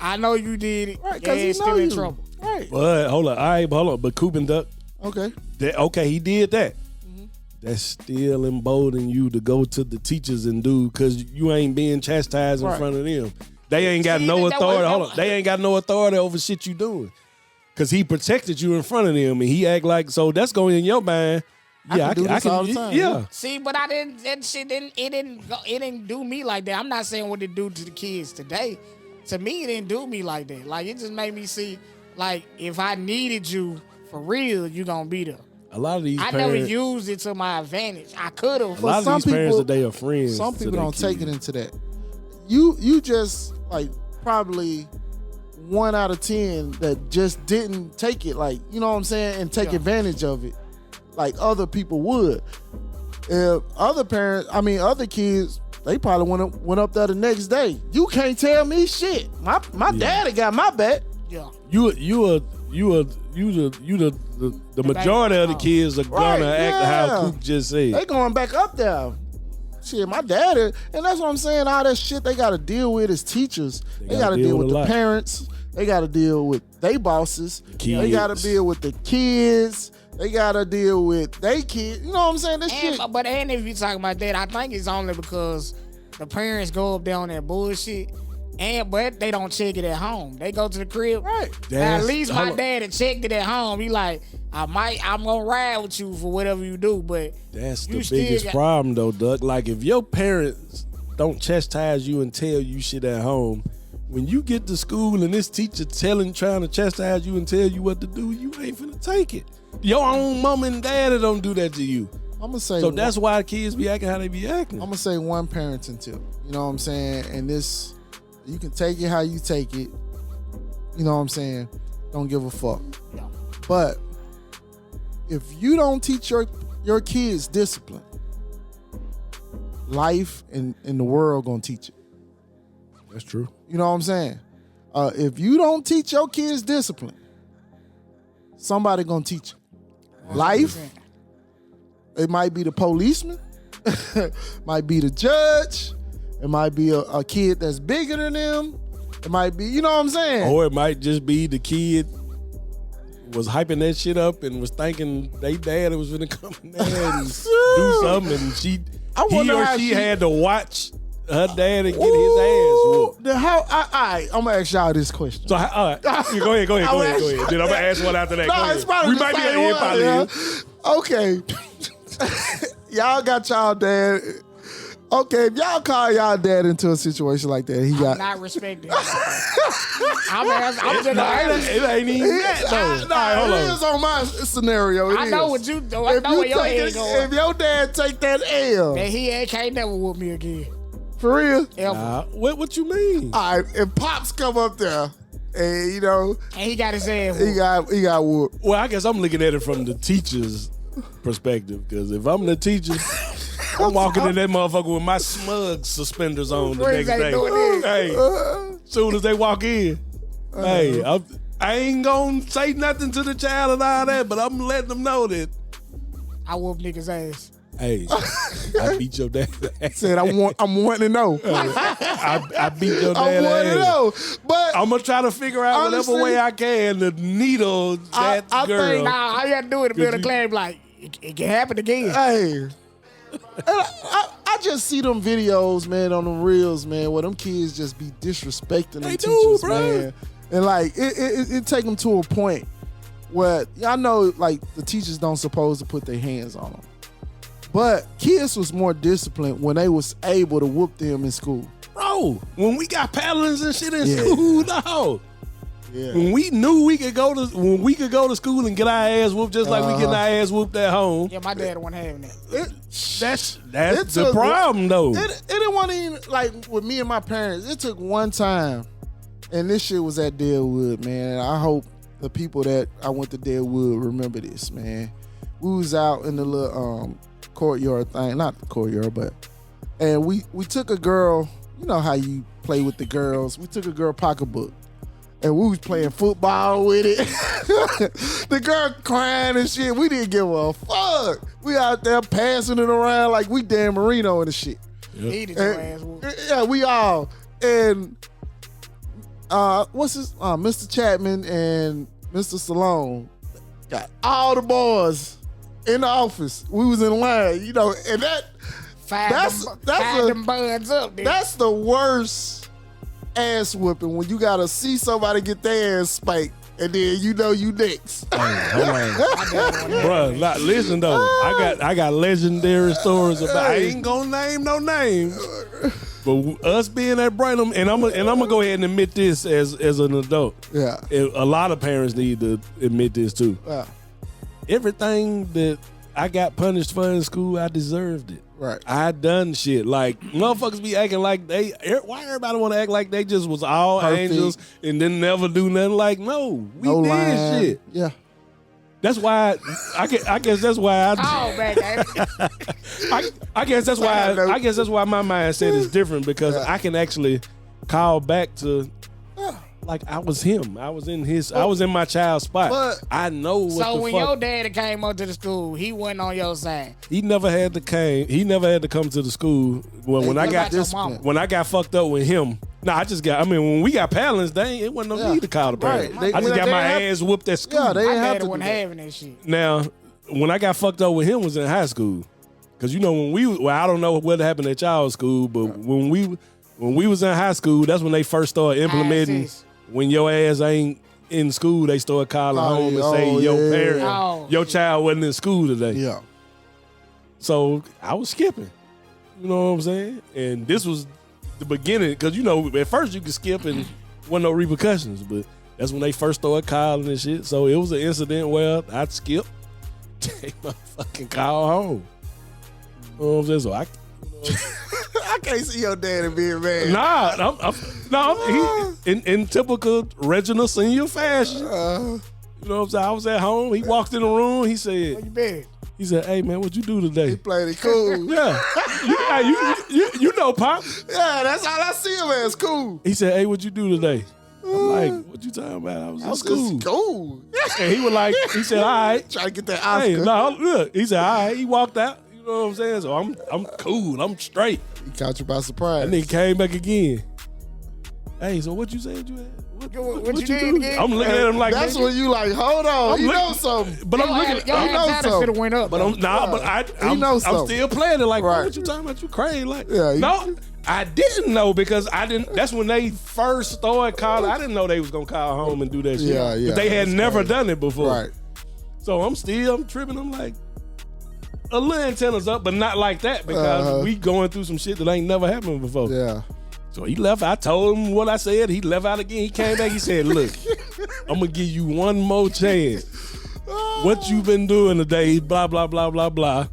[SPEAKER 5] I know you did it.
[SPEAKER 2] Right,
[SPEAKER 5] Your
[SPEAKER 2] 'cause he
[SPEAKER 5] ass
[SPEAKER 2] know
[SPEAKER 5] still in
[SPEAKER 2] you.
[SPEAKER 5] trouble.
[SPEAKER 2] Right.
[SPEAKER 4] But hold on, but Coop and Duck,
[SPEAKER 2] Okay.
[SPEAKER 4] okay, he did that. That's still emboldening you to go to the teachers and do because you ain't being chastised in
[SPEAKER 2] Right.
[SPEAKER 4] front of them. They ain't got
[SPEAKER 5] See,
[SPEAKER 4] no
[SPEAKER 5] that
[SPEAKER 4] authority.
[SPEAKER 5] was-
[SPEAKER 4] Hold on, they ain't got no authority over shit you doing because he protected you in front of them and he act like so. That's going in your mind. Yeah,
[SPEAKER 2] can do this all the time,
[SPEAKER 4] Yeah,
[SPEAKER 5] See, but I didn't. That shit didn't. It didn't do me like that. I'm not saying what it do to the kids today. To me, it didn't do me like that. Like it just made me see, like if I needed you for real, you gonna be there.
[SPEAKER 4] a lot of these
[SPEAKER 5] I
[SPEAKER 4] parents,
[SPEAKER 5] never used it to my advantage. I could have.
[SPEAKER 4] a lot of
[SPEAKER 2] some
[SPEAKER 4] these parents
[SPEAKER 2] people-
[SPEAKER 4] today are friends.
[SPEAKER 2] Some
[SPEAKER 4] to
[SPEAKER 2] people
[SPEAKER 4] their
[SPEAKER 2] don't take it
[SPEAKER 4] kids.
[SPEAKER 2] into that. You just like probably 1 out of 10 that just didn't take it, like, you know what I'm saying, and take
[SPEAKER 5] Yeah.
[SPEAKER 2] advantage of it like other people would. If other kids, they probably went up there the next day. You can't tell me shit. My daddy got my back.
[SPEAKER 5] Yeah.
[SPEAKER 4] The majority of the kids are gonna
[SPEAKER 2] Right,
[SPEAKER 4] act
[SPEAKER 2] yeah.
[SPEAKER 4] how Coop just said.
[SPEAKER 2] They going back up there. Shit, my daddy, and that's what I'm saying. All that shit they got to deal with as teachers. They got to deal with
[SPEAKER 4] a
[SPEAKER 2] the
[SPEAKER 4] lot.
[SPEAKER 2] parents. They got to deal with they bosses.
[SPEAKER 4] Kids.
[SPEAKER 2] They got to deal with the kids. They got to deal with they kids. You know what I'm saying? This shit.
[SPEAKER 5] And if you talking about that, I think it's only because the parents go up there on that bullshit. But they don't check it at home. They go to the crib.
[SPEAKER 2] Right.
[SPEAKER 5] Now, at least my dad checked it at home. He like, I'm gonna ride with you for whatever you do, but
[SPEAKER 4] That's
[SPEAKER 5] you
[SPEAKER 4] the
[SPEAKER 5] still
[SPEAKER 4] biggest
[SPEAKER 5] got-
[SPEAKER 4] problem though, Doug. Like if your parents don't chastise you and tell you shit at home, when you get to school and this teacher trying to chastise you and tell you what to do, you ain't finna take it. Your own mom and daddy don't do that to you.
[SPEAKER 2] I'm gonna say
[SPEAKER 4] So that's why kids be acting how they be acting.
[SPEAKER 2] I'm gonna say one parenting tip. You know what I'm saying? And this, you can take it how you take it. You know what I'm saying? Don't give a fuck.
[SPEAKER 5] Yeah.
[SPEAKER 2] But if you don't teach your kids discipline, life and the world gonna teach it.
[SPEAKER 4] That's true.
[SPEAKER 2] You know what I'm saying? If you don't teach your kids discipline, somebody gonna teach it. Life. It might be the policeman, might be the judge, it might be a kid that's bigger than them. It might be, you know what I'm saying?
[SPEAKER 4] Or it might just be the kid was hyping that shit up and was thinking they dad was gonna come in there and do something, and
[SPEAKER 2] I
[SPEAKER 4] he
[SPEAKER 2] wonder
[SPEAKER 4] or
[SPEAKER 2] how
[SPEAKER 4] she
[SPEAKER 2] she-
[SPEAKER 4] had to watch her daddy get his ass whooped.
[SPEAKER 2] Then how? All right, I'm gonna ask y'all this question.
[SPEAKER 4] So, all right. Yeah, go ahead. Then I'm gonna ask one after that.
[SPEAKER 2] No,
[SPEAKER 4] Go ahead.
[SPEAKER 2] it's probably
[SPEAKER 4] we
[SPEAKER 2] the
[SPEAKER 4] might be
[SPEAKER 2] same
[SPEAKER 4] at the end,
[SPEAKER 2] one, Okay. Y'all got y'all dad. Okay, if y'all call y'all dad into a situation like that, he got.
[SPEAKER 5] Not respected. I'm just
[SPEAKER 4] It ain't even that, though.
[SPEAKER 2] Nah,
[SPEAKER 4] All right, hold
[SPEAKER 2] it
[SPEAKER 4] on.
[SPEAKER 2] is on my scenario. It
[SPEAKER 5] I know
[SPEAKER 2] is.
[SPEAKER 5] what you do. I
[SPEAKER 2] If
[SPEAKER 5] know
[SPEAKER 2] you
[SPEAKER 5] where your
[SPEAKER 2] take
[SPEAKER 5] head
[SPEAKER 2] it,
[SPEAKER 5] going.
[SPEAKER 2] if your dad take that L,
[SPEAKER 5] That he can't never whoop me again.
[SPEAKER 2] for real.
[SPEAKER 5] Ever.
[SPEAKER 4] What you mean?
[SPEAKER 2] All right, if Pops come up there, and you know
[SPEAKER 5] And he got his ass
[SPEAKER 2] he
[SPEAKER 5] whooped.
[SPEAKER 2] got whooped.
[SPEAKER 4] Well, I guess I'm looking at it from the teacher's perspective, because if I'm the teacher, I'm walking in that motherfucker with my smug suspenders on the
[SPEAKER 5] Friends
[SPEAKER 4] next
[SPEAKER 5] ain't
[SPEAKER 4] day.
[SPEAKER 5] doing this.
[SPEAKER 4] Hey, soon as they walk in, hey, I ain't gonna say nothing to the child and all that, but I'm letting them know that,
[SPEAKER 5] I whoop niggas' ass.
[SPEAKER 4] hey, I beat your dad.
[SPEAKER 2] Said I'm wanting to know.
[SPEAKER 4] I beat your
[SPEAKER 2] I
[SPEAKER 4] dad.
[SPEAKER 2] want to know, but
[SPEAKER 4] I'm gonna try to figure out
[SPEAKER 2] Honestly,
[SPEAKER 4] whatever way I can to needle that
[SPEAKER 2] I
[SPEAKER 4] girl.
[SPEAKER 2] think-
[SPEAKER 5] Nah, all you gotta do is build a
[SPEAKER 4] you-
[SPEAKER 5] claim like, it can happen again.
[SPEAKER 2] hey, I just see them videos, man, on them reels, man, where them kids just be disrespecting
[SPEAKER 4] They
[SPEAKER 2] them
[SPEAKER 4] do,
[SPEAKER 2] teachers,
[SPEAKER 4] bro.
[SPEAKER 2] man, and like it take them to a point where I know like the teachers don't supposed to put their hands on them, but kids was more disciplined when they was able to whoop them in school.
[SPEAKER 4] Bro, when we got paddlings and shit in
[SPEAKER 2] Yeah.
[SPEAKER 4] school, no.
[SPEAKER 2] Yeah.
[SPEAKER 4] When we knew we could go to school and get our ass whooped just like we getting our ass whooped at home.
[SPEAKER 5] Yeah, my dad wasn't having that.
[SPEAKER 4] That's
[SPEAKER 2] It
[SPEAKER 4] the
[SPEAKER 2] took-
[SPEAKER 4] problem though.
[SPEAKER 2] It didn't want to even, like, with me and my parents, it took one time, and this shit was at Deadwood, man. And I hope the people that I went to Deadwood remember this, man. We was out in the little courtyard thing, not the courtyard, but, and we took a girl, you know how you play with the girls, we took a girl pocketbook. And we was playing football with it. The girl crying and shit. We didn't give a fuck. We out there passing it around like we Dan Marino and the shit.
[SPEAKER 5] Needed your ass whooped.
[SPEAKER 2] Yeah, we all. And what's his Mr. Chapman and Mr. Stallone got all the boys in the office. We was in line, you know, and
[SPEAKER 5] Fired them buds up, dude.
[SPEAKER 2] that's the worst ass whooping when you gotta see somebody get their ass spanked and then you know you next.
[SPEAKER 4] Bruh, listen though. I got legendary stories about. I ain't gonna name no names, but us being at Branham, and I'm gonna go ahead and admit this as an adult.
[SPEAKER 2] Yeah.
[SPEAKER 4] A lot of parents need to admit this too.
[SPEAKER 2] Yeah.
[SPEAKER 4] Everything that I got punished for in school, I deserved it.
[SPEAKER 2] Right.
[SPEAKER 4] I done shit. Like, motherfuckers be acting like why everybody want to act like they just was all
[SPEAKER 2] Perfect.
[SPEAKER 4] angels and then never do nothing? Like, no, we
[SPEAKER 2] No
[SPEAKER 4] did
[SPEAKER 2] line.
[SPEAKER 4] shit.
[SPEAKER 2] Yeah.
[SPEAKER 4] That's why I guess that's why
[SPEAKER 5] Oh, man,
[SPEAKER 4] I guess that's why my mindset is different, because I can actually call back to like I was him. I was in my child's spot.
[SPEAKER 2] But-
[SPEAKER 4] I know what
[SPEAKER 5] So
[SPEAKER 4] the
[SPEAKER 5] when
[SPEAKER 4] fuck.
[SPEAKER 5] your daddy came up to the school, he wasn't on your side.
[SPEAKER 4] He never had to come to the school. When I
[SPEAKER 5] What
[SPEAKER 4] got
[SPEAKER 5] about your mama?
[SPEAKER 4] when I got fucked up with him. When we got paddlings, it wasn't no need to call the parents.
[SPEAKER 2] Right.
[SPEAKER 4] I just
[SPEAKER 2] They
[SPEAKER 4] got my
[SPEAKER 2] have-
[SPEAKER 4] ass whooped at school.
[SPEAKER 2] Yeah, they
[SPEAKER 5] My
[SPEAKER 2] ain't have
[SPEAKER 5] daddy
[SPEAKER 2] to do
[SPEAKER 5] wasn't
[SPEAKER 2] that.
[SPEAKER 5] having that shit.
[SPEAKER 4] Now, when I got fucked up with him was in high school. Cause you know I don't know what happened at y'all's school, but when we was in high school, that's when they first started implementing
[SPEAKER 5] ISS.
[SPEAKER 4] when your ass ain't in school, they start calling home and say your parent,
[SPEAKER 5] Oh,
[SPEAKER 4] your child wasn't in school today.
[SPEAKER 2] Yeah.
[SPEAKER 4] So I was skipping. You know what I'm saying? And this was the beginning, because at first you could skip and wasn't no repercussions, but that's when they first started calling and shit. So it was an incident where I'd skip, take my fucking call home. You know what I'm saying? So
[SPEAKER 2] I can't see your daddy being mad.
[SPEAKER 4] he in typical Reginald Senior fashion. You know what I'm saying? I was at home. He walked in the room. He
[SPEAKER 5] where
[SPEAKER 4] said,
[SPEAKER 5] you been?
[SPEAKER 4] "Hey man, what you do today?"
[SPEAKER 2] He played it cool.
[SPEAKER 4] Yeah, you know, Pop.
[SPEAKER 2] Yeah, that's all I see him as, cool.
[SPEAKER 4] He said, "Hey, what you do today?" I'm like, "What you talking about? I was in school."
[SPEAKER 2] Cool.
[SPEAKER 4] And he said, "All right."
[SPEAKER 2] Trying to get that Oscar.
[SPEAKER 4] Hey, no, look. He said, "All right." He walked out. You know what I'm saying? So I'm cool. I'm straight.
[SPEAKER 2] He caught you by surprise.
[SPEAKER 4] And nigga came back again. Hey, so what you said you had?
[SPEAKER 5] What you did
[SPEAKER 4] do?
[SPEAKER 5] again?
[SPEAKER 4] I'm looking at him like,
[SPEAKER 2] that's
[SPEAKER 4] nigga.
[SPEAKER 2] when you like, hold on,
[SPEAKER 4] I'm
[SPEAKER 2] you
[SPEAKER 4] looking-
[SPEAKER 2] know something.
[SPEAKER 4] But I'm
[SPEAKER 5] Your
[SPEAKER 4] looking.
[SPEAKER 5] ass- your
[SPEAKER 2] I know
[SPEAKER 5] ass
[SPEAKER 2] so.
[SPEAKER 5] should have went up.
[SPEAKER 4] But I'm
[SPEAKER 5] though.
[SPEAKER 4] but
[SPEAKER 2] He knows
[SPEAKER 4] I'm
[SPEAKER 2] so.
[SPEAKER 4] still playing it like,
[SPEAKER 2] Right.
[SPEAKER 4] what you talking about? You crazy? Like,
[SPEAKER 2] Yeah,
[SPEAKER 4] no. I didn't know because I didn't. That's when they first started calling. I didn't know they was gonna call home and do that shit.
[SPEAKER 2] Yeah, yeah,
[SPEAKER 4] But they had
[SPEAKER 2] that's
[SPEAKER 4] never
[SPEAKER 2] crazy.
[SPEAKER 4] done it before.
[SPEAKER 2] Right.
[SPEAKER 4] So I'm tripping. I'm like, a little antennas up, but not like that because we going through some shit that ain't never happened before.
[SPEAKER 2] Yeah.
[SPEAKER 4] So he left. I told him what I said. He left out again. He came back. He said, "Look, I'm gonna give you one more chance. What you been doing today? Blah blah blah blah blah."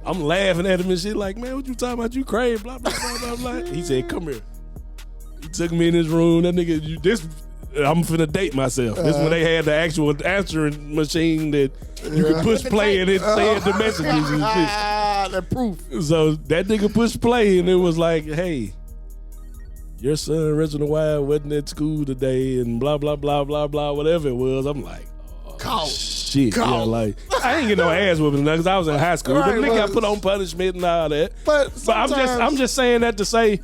[SPEAKER 4] I'm laughing at him and shit like, "Man, what you talking about? You crazy? Blah blah blah blah blah." He said, "Come here." He took me in his room. That nigga, I'm finna date myself. This when they had the actual answering machine that you could push play and it said the messages and shit.
[SPEAKER 2] The proof.
[SPEAKER 4] So that nigga pushed play and it was like, "Hey, your son Reginald Wild wasn't at school today," and blah blah blah blah blah, whatever it was. I'm like, shit. Yeah, like I ain't get no ass whooping because I was in high school.
[SPEAKER 2] Right,
[SPEAKER 4] But nigga got
[SPEAKER 2] but-
[SPEAKER 4] put on punishment and all that.
[SPEAKER 2] But
[SPEAKER 4] I'm just saying that to say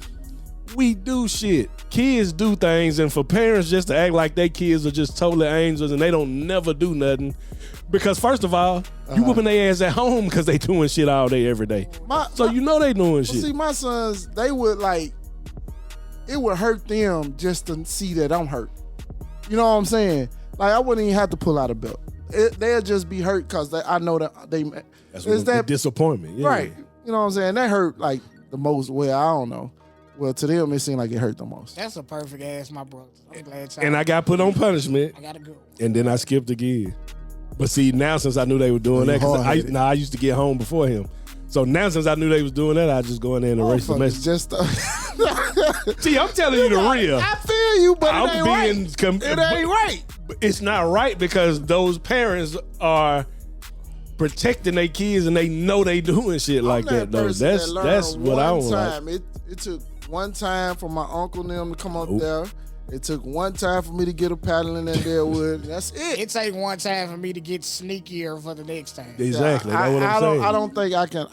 [SPEAKER 4] we do shit. Kids do things, and for parents just to act like they kids are just totally angels and they don't never do nothing. Because first of all, you whooping their ass at home because they doing shit all day every day. So you know they doing shit.
[SPEAKER 2] See, my sons, they would like, it would hurt them just to see that I'm hurt. You know what I'm saying? Like I wouldn't even have to pull out a belt. They'll just be hurt because I know that they.
[SPEAKER 4] That's
[SPEAKER 2] is
[SPEAKER 4] the
[SPEAKER 2] that
[SPEAKER 4] disappointment. Yeah.
[SPEAKER 2] right? You know what I'm saying? That hurt like the most. Well, I don't know. Well, to them it seemed like it hurt the most.
[SPEAKER 5] That's a perfect ass, my brother. I'm glad y'all.
[SPEAKER 4] And I got put on punishment.
[SPEAKER 5] I gotta go.
[SPEAKER 4] And then I skipped again. But see, now since I knew they were doing that, because I used to get home before him. So now since I knew they was doing that, I just go in there and erase the message.
[SPEAKER 2] Just
[SPEAKER 4] See, I'm telling you the real.
[SPEAKER 2] I feel you, but it ain't right. It ain't right.
[SPEAKER 4] It's not right because those parents are protecting their kids and they know they doing shit like that though. That's what I don't like.
[SPEAKER 2] It took one time for my uncle and them to come up there. It took one time for me to get a paddle in there wood. That's it.
[SPEAKER 5] It take one time for me to get sneakier for the next time.
[SPEAKER 4] Exactly. That's what I'm saying.
[SPEAKER 2] I don't think I can.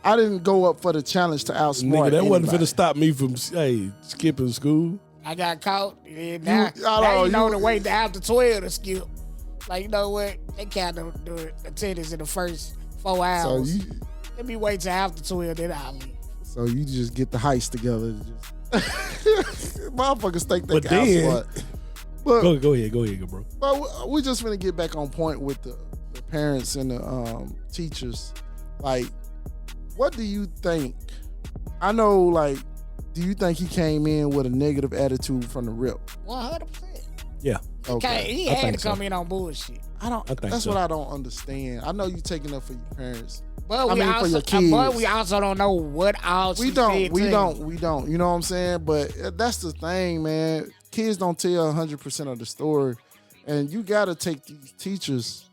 [SPEAKER 2] I didn't go up for the challenge to outsmart
[SPEAKER 4] Nigga, that wasn't
[SPEAKER 2] anybody.
[SPEAKER 4] finna stop me from skipping school.
[SPEAKER 5] I got caught. And now you know the way to after 12 to skip. Like, you know what? They count the attendance in the first 4 hours. Let me wait till after 12, then I'll leave.
[SPEAKER 2] So you just get the heist together. Motherfuckers think they
[SPEAKER 4] But
[SPEAKER 2] can outsmart. But
[SPEAKER 4] Go ahead, bro.
[SPEAKER 2] But we just gonna get back on point with the parents and the teachers. Like, what do you think? I know, like, do you think he came in with a negative attitude from the rip?
[SPEAKER 5] 100%.
[SPEAKER 4] Yeah.
[SPEAKER 2] Okay.
[SPEAKER 5] He had to come in on bullshit.
[SPEAKER 2] That's what I don't understand. I know you taking up for your parents.
[SPEAKER 5] But
[SPEAKER 2] for your kids.
[SPEAKER 5] we also don't know what all
[SPEAKER 2] We don't. You know what I'm saying? But that's the thing, man. Kids don't tell 100% of the story, and you got to take these teachers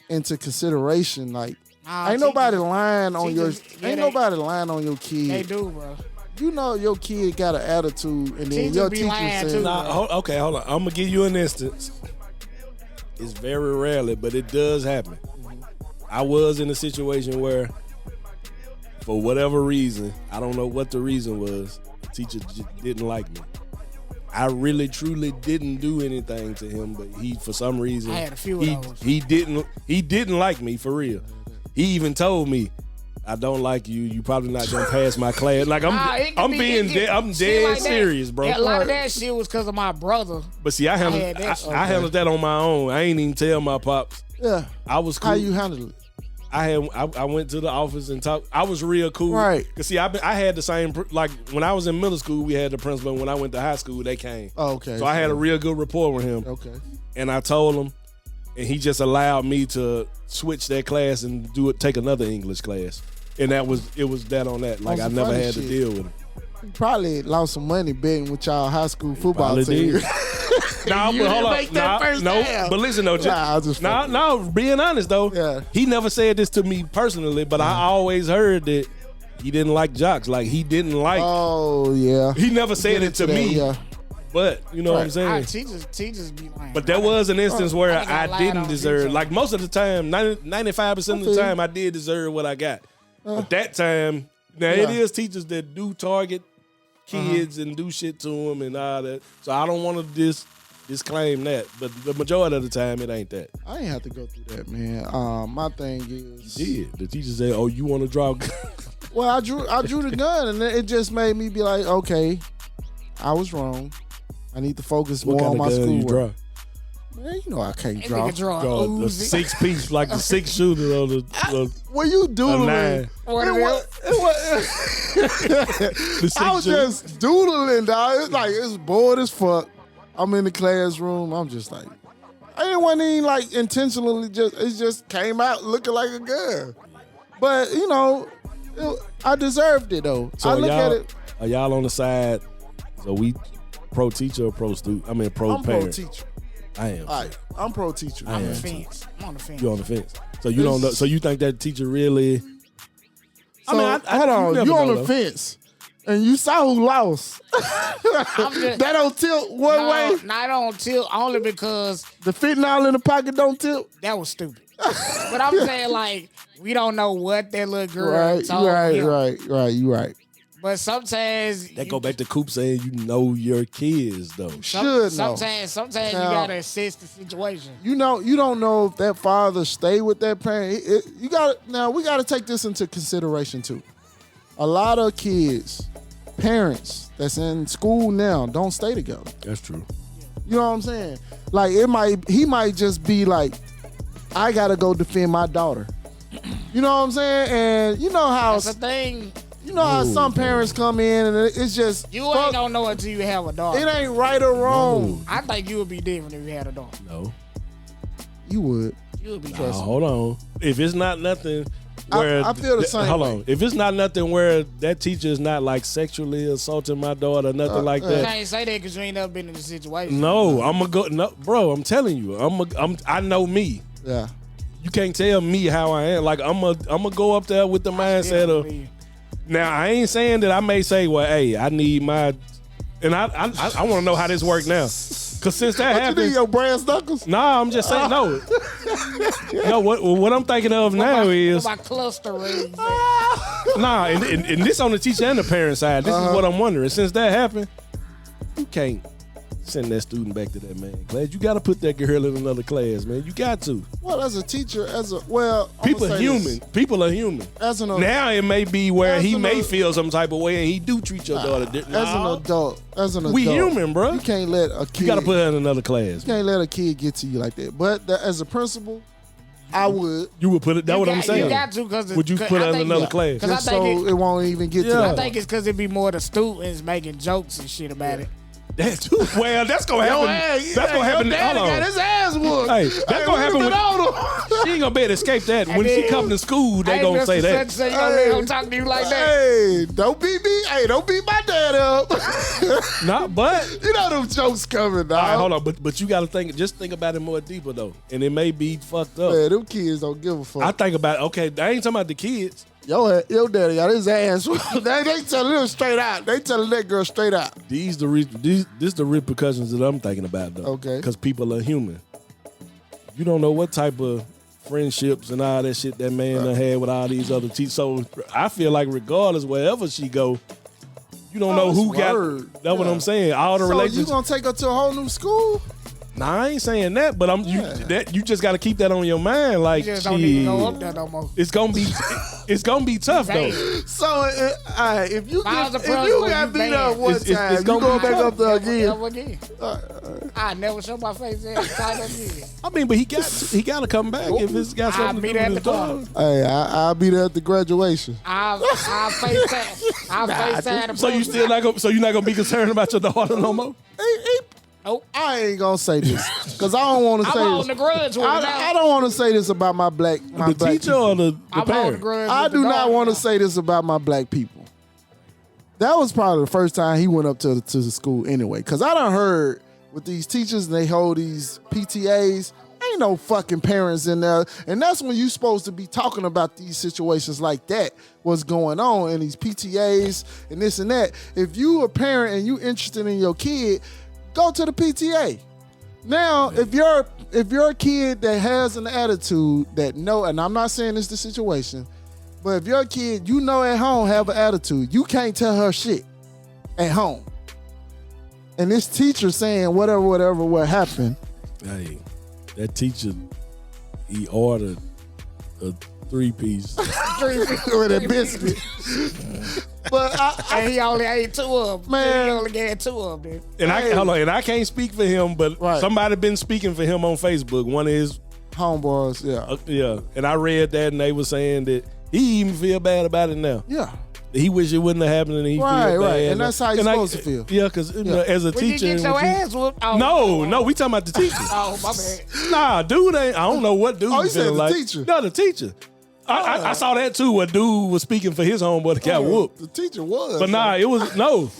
[SPEAKER 2] into consideration. Like, ain't nobody lying on your kid.
[SPEAKER 5] They do, bro.
[SPEAKER 2] You know your kid got an attitude, and then
[SPEAKER 5] Teachers
[SPEAKER 2] your
[SPEAKER 5] be
[SPEAKER 2] teacher
[SPEAKER 5] lying
[SPEAKER 2] says,
[SPEAKER 5] too.
[SPEAKER 4] Okay, hold on. I'm gonna give you an instance. It's very rarely, but it does happen. I was in a situation where, for whatever reason, I don't know what the reason was, the teacher just didn't like me. I really, truly didn't do anything to him, but he, for some reason,
[SPEAKER 5] I had a few of those.
[SPEAKER 4] He didn't like me for real. He even told me, "I don't like you. You probably not gonna pass my class." Like I'm dead serious, bro.
[SPEAKER 5] Yeah, a lot of that shit was because of my brother.
[SPEAKER 4] But see, I handled that on my own. I ain't even tell my pops.
[SPEAKER 2] "Yeah,
[SPEAKER 4] I was cool.
[SPEAKER 2] How you handle it?"
[SPEAKER 4] I went to the office and talked. I was real cool,
[SPEAKER 2] right?
[SPEAKER 4] Cause see, I had the same, like when I was in middle school, we had the principal. And when I went to high school, they came.
[SPEAKER 2] Oh, okay.
[SPEAKER 4] So I had a real good rapport with him.
[SPEAKER 2] Okay.
[SPEAKER 4] And I told him, and he just allowed me to switch that class and take another English class. And it was that on that. Like I never had to deal with him.
[SPEAKER 2] You probably lost some money betting with y'all high school football team.
[SPEAKER 4] No, but hold on. No, but listen though. Being honest though, he never said this to me personally, but I always heard that he didn't like jocks. Like he didn't like.
[SPEAKER 2] Oh yeah.
[SPEAKER 4] He never said it to me.
[SPEAKER 2] Yeah.
[SPEAKER 4] But you know what I'm saying.
[SPEAKER 5] Teachers be lying.
[SPEAKER 4] But there was an instance where I didn't deserve. Like most of the time, 95% of the time, I did deserve what I got. But that time, now it is teachers that do target kids and do shit to them and all that. So I don't want to disclaim that, but the majority of the time it ain't that.
[SPEAKER 2] I ain't have to go through that, man. My thing is,
[SPEAKER 4] You did. The teacher said, "Oh, you want to draw?"
[SPEAKER 2] Well, I drew the gun, and it just made me be like, okay, I was wrong. I need to focus
[SPEAKER 4] What
[SPEAKER 2] more
[SPEAKER 4] kind
[SPEAKER 2] on
[SPEAKER 4] of
[SPEAKER 2] my
[SPEAKER 4] gun you
[SPEAKER 2] schoolwork.
[SPEAKER 4] draw?
[SPEAKER 2] Man, you know I can't
[SPEAKER 5] That
[SPEAKER 2] draw.
[SPEAKER 5] nigga draw
[SPEAKER 4] Draw a
[SPEAKER 5] Uzi.
[SPEAKER 4] 6-piece, like the 6 shooter on the
[SPEAKER 2] When you doodling,
[SPEAKER 4] nine.
[SPEAKER 5] What it
[SPEAKER 4] the 6
[SPEAKER 2] I was
[SPEAKER 4] shooter.
[SPEAKER 2] just doodling, dog. It's like it's bored as fuck. I'm in the classroom. I'm just like, I wasn't even like intentionally. It just came out looking like a gun. But you know, I deserved it though.
[SPEAKER 4] So
[SPEAKER 2] I look at
[SPEAKER 4] y'all,
[SPEAKER 2] it.
[SPEAKER 4] are y'all on the side? So we pro teacher or pro student? I mean pro
[SPEAKER 2] I'm pro
[SPEAKER 4] parent.
[SPEAKER 2] teacher.
[SPEAKER 4] I am.
[SPEAKER 2] All right, I'm pro teacher.
[SPEAKER 5] I'm on
[SPEAKER 4] Yeah.
[SPEAKER 5] the fence. I'm on the fence.
[SPEAKER 4] You on the fence. So you don't know. So you think that teacher really?
[SPEAKER 2] So, hold on,
[SPEAKER 4] never
[SPEAKER 2] you on
[SPEAKER 4] know,
[SPEAKER 2] the
[SPEAKER 4] though.
[SPEAKER 2] fence, and you saw who lost.
[SPEAKER 5] I'm just,
[SPEAKER 2] That don't tilt one way.
[SPEAKER 5] no, I don't tilt only because
[SPEAKER 2] The fentanyl in the pocket don't tilt.
[SPEAKER 5] that was stupid. But I'm saying like we don't know what that little girl
[SPEAKER 2] Right,
[SPEAKER 5] told him.
[SPEAKER 2] right. You right.
[SPEAKER 5] But sometimes
[SPEAKER 4] That go back to Coop saying you know your kids though.
[SPEAKER 2] Should know.
[SPEAKER 5] sometimes you
[SPEAKER 2] Now-
[SPEAKER 5] gotta assess the situation.
[SPEAKER 2] You know, you don't know if that father stayed with that parent. We got to take this into consideration too. A lot of kids, parents that's in school now don't stay together.
[SPEAKER 4] That's true.
[SPEAKER 2] You know what I'm saying? Like he might just be like, I gotta go defend my daughter. You know what I'm saying? And you know how
[SPEAKER 5] That's the thing.
[SPEAKER 2] some parents come in and it's just
[SPEAKER 5] You ain't gonna know until you have a daughter.
[SPEAKER 2] it ain't right or wrong.
[SPEAKER 5] I think you would be different if you had a daughter.
[SPEAKER 4] No.
[SPEAKER 2] You would.
[SPEAKER 5] You would be
[SPEAKER 4] Nah,
[SPEAKER 5] different.
[SPEAKER 4] hold on. If it's not nothing where
[SPEAKER 2] I feel the same
[SPEAKER 4] Hold
[SPEAKER 2] way.
[SPEAKER 4] on. If it's not nothing where that teacher is not like sexually assaulting my daughter, nothing like
[SPEAKER 5] You
[SPEAKER 4] that.
[SPEAKER 5] can't say that because you ain't never been in the situation.
[SPEAKER 4] No, I'm gonna go. No, bro, I'm telling you, I know me.
[SPEAKER 2] Yeah.
[SPEAKER 4] You can't tell me how I am. Like I'm gonna go up there with the mindset of. Now I ain't saying that I may say, well, hey, I need my, and I want to know how this works now, cause since that
[SPEAKER 2] What you
[SPEAKER 4] happened,
[SPEAKER 2] need your brass knuckles?
[SPEAKER 4] nah, I'm just saying no. No, what I'm thinking of now is
[SPEAKER 5] my cluster rings.
[SPEAKER 4] nah, and this on the teacher and the parent side. This is what I'm wondering. Since that happened, you can't send that student back to that man class. You got to put that girl in another class, man. You got to.
[SPEAKER 2] Well, as a teacher, I'ma
[SPEAKER 4] People are
[SPEAKER 2] say
[SPEAKER 4] human.
[SPEAKER 2] this.
[SPEAKER 4] People are human.
[SPEAKER 2] As an
[SPEAKER 4] Now it may be where
[SPEAKER 2] As
[SPEAKER 4] he
[SPEAKER 2] an
[SPEAKER 4] may
[SPEAKER 2] adult-
[SPEAKER 4] feel some type of way and he do treat your daughter different.
[SPEAKER 2] as an adult,
[SPEAKER 4] We human, bro.
[SPEAKER 2] You can't let a kid.
[SPEAKER 4] You got to put her in another class.
[SPEAKER 2] You can't let a kid get to you like that. But as a principal, I would.
[SPEAKER 4] You would put it. That's what I'm saying.
[SPEAKER 5] You got to because
[SPEAKER 4] Would you put her in another class?
[SPEAKER 5] Because I
[SPEAKER 2] Just
[SPEAKER 5] think
[SPEAKER 2] so it won't even get to
[SPEAKER 4] Yeah.
[SPEAKER 5] I
[SPEAKER 2] that.
[SPEAKER 5] think it's because it be more the students making jokes and shit about it.
[SPEAKER 4] That's too well. That's gonna happen. That's gonna happen. Hold on.
[SPEAKER 2] ass whooped.
[SPEAKER 4] Hey, that's gonna happen. She ain't gonna be able to escape that. When she come to school, they gonna say that.
[SPEAKER 5] So you gonna talk to you like that?
[SPEAKER 2] Hey, don't beat me. Hey, don't beat my dad up.
[SPEAKER 4] Nah, but
[SPEAKER 2] You know them jokes coming, dog.
[SPEAKER 4] all right, hold on. But you gotta think. Just think about it more deeper though, and it may be fucked up.
[SPEAKER 2] Man, them kids don't give a fuck.
[SPEAKER 4] I think about okay. I ain't talking about the kids.
[SPEAKER 2] Your daddy got his ass whooped. They telling him straight out. They telling that girl straight out.
[SPEAKER 4] This the repercussions that I'm thinking about though.
[SPEAKER 2] Okay.
[SPEAKER 4] Because people are human. You don't know what type of friendships and all that shit that man done had with all these other teachers. So I feel like regardless wherever she go, you don't know
[SPEAKER 2] that's
[SPEAKER 4] who
[SPEAKER 2] word.
[SPEAKER 4] got. That's what
[SPEAKER 2] Yeah.
[SPEAKER 4] I'm saying. All the
[SPEAKER 2] So
[SPEAKER 4] relationships.
[SPEAKER 2] you gonna take her to a whole new school?
[SPEAKER 4] Nah, I ain't saying that, but you just got to keep that on your mind. Like,
[SPEAKER 5] You just don't even go
[SPEAKER 4] shit.
[SPEAKER 5] up there no more.
[SPEAKER 4] It's gonna be tough though.
[SPEAKER 5] Damn.
[SPEAKER 2] So, alright, if you
[SPEAKER 5] I was a
[SPEAKER 2] if
[SPEAKER 5] principal,
[SPEAKER 2] you got
[SPEAKER 5] you
[SPEAKER 2] beat
[SPEAKER 5] banned.
[SPEAKER 2] up one
[SPEAKER 4] It's
[SPEAKER 2] time, you
[SPEAKER 4] gonna
[SPEAKER 2] going
[SPEAKER 4] be
[SPEAKER 2] back
[SPEAKER 4] tough.
[SPEAKER 2] up there again.
[SPEAKER 5] Never again. I never show my face there. Tight again.
[SPEAKER 4] I mean, but he got to come back if it's got
[SPEAKER 5] I'll
[SPEAKER 4] something
[SPEAKER 5] be
[SPEAKER 4] to do
[SPEAKER 5] there
[SPEAKER 4] with
[SPEAKER 5] at
[SPEAKER 4] his
[SPEAKER 5] the
[SPEAKER 4] dog.
[SPEAKER 2] Hey, I'll be there at the graduation.
[SPEAKER 5] I'll FaceTime. I'll FaceTime the
[SPEAKER 4] So you still not gonna? So you're not gonna be concerned about your daughter no more?
[SPEAKER 5] Nope.
[SPEAKER 2] I ain't gonna say this because I don't want to
[SPEAKER 5] I'm
[SPEAKER 2] say
[SPEAKER 5] on
[SPEAKER 2] this.
[SPEAKER 5] the grudge with it
[SPEAKER 2] I
[SPEAKER 5] now.
[SPEAKER 2] don't want to say this about my black
[SPEAKER 4] The
[SPEAKER 2] black
[SPEAKER 4] teacher
[SPEAKER 2] people.
[SPEAKER 4] or the
[SPEAKER 5] I'm on the
[SPEAKER 4] parent?
[SPEAKER 5] grudge
[SPEAKER 2] I
[SPEAKER 5] with the
[SPEAKER 2] do not
[SPEAKER 5] dog
[SPEAKER 2] want
[SPEAKER 5] now.
[SPEAKER 2] to say this about my black people. That was probably the first time he went up to the school anyway. Because I done heard with these teachers and they hold these PTAs, ain't no fucking parents in there. And that's when you supposed to be talking about these situations like that, what's going on in these PTAs and this and that. If you a parent and you interested in your kid, go to the PTA. Now, if you're a kid that has an attitude that and I'm not saying it's the situation, but if you're a kid, you know at home have an attitude, you can't tell her shit at home. And this teacher saying whatever what happened.
[SPEAKER 4] Hey, that teacher, he ordered a 3-piece.
[SPEAKER 2] with a biscuit. But
[SPEAKER 5] And he only ate 2 of them.
[SPEAKER 2] Man.
[SPEAKER 5] He only gave 2 of them.
[SPEAKER 4] And hold on, and I can't speak for him, but
[SPEAKER 2] Right.
[SPEAKER 4] somebody been speaking for him on Facebook. One of his,
[SPEAKER 2] homeboys, yeah.
[SPEAKER 4] yeah. And I read that, and they were saying that he even feel bad about it now.
[SPEAKER 2] Yeah.
[SPEAKER 4] He wish it wouldn't have happened, and he
[SPEAKER 2] Right,
[SPEAKER 4] feel
[SPEAKER 2] right.
[SPEAKER 4] bad.
[SPEAKER 2] And that's how you're supposed to feel.
[SPEAKER 4] Yeah, because as a
[SPEAKER 5] When you
[SPEAKER 4] teacher,
[SPEAKER 5] get your
[SPEAKER 4] when you-
[SPEAKER 5] ass whooped. Oh,
[SPEAKER 4] no, we talking about the teacher.
[SPEAKER 5] Oh, my bad.
[SPEAKER 4] Nah, dude ain't. I don't know what dude
[SPEAKER 2] Oh, you
[SPEAKER 4] was
[SPEAKER 2] said
[SPEAKER 4] feeling
[SPEAKER 2] the
[SPEAKER 4] like.
[SPEAKER 2] teacher.
[SPEAKER 4] No, the teacher. I saw that too. Where dude was speaking for his homeboy that got whooped.
[SPEAKER 2] The teacher was.
[SPEAKER 4] But nah, it was no.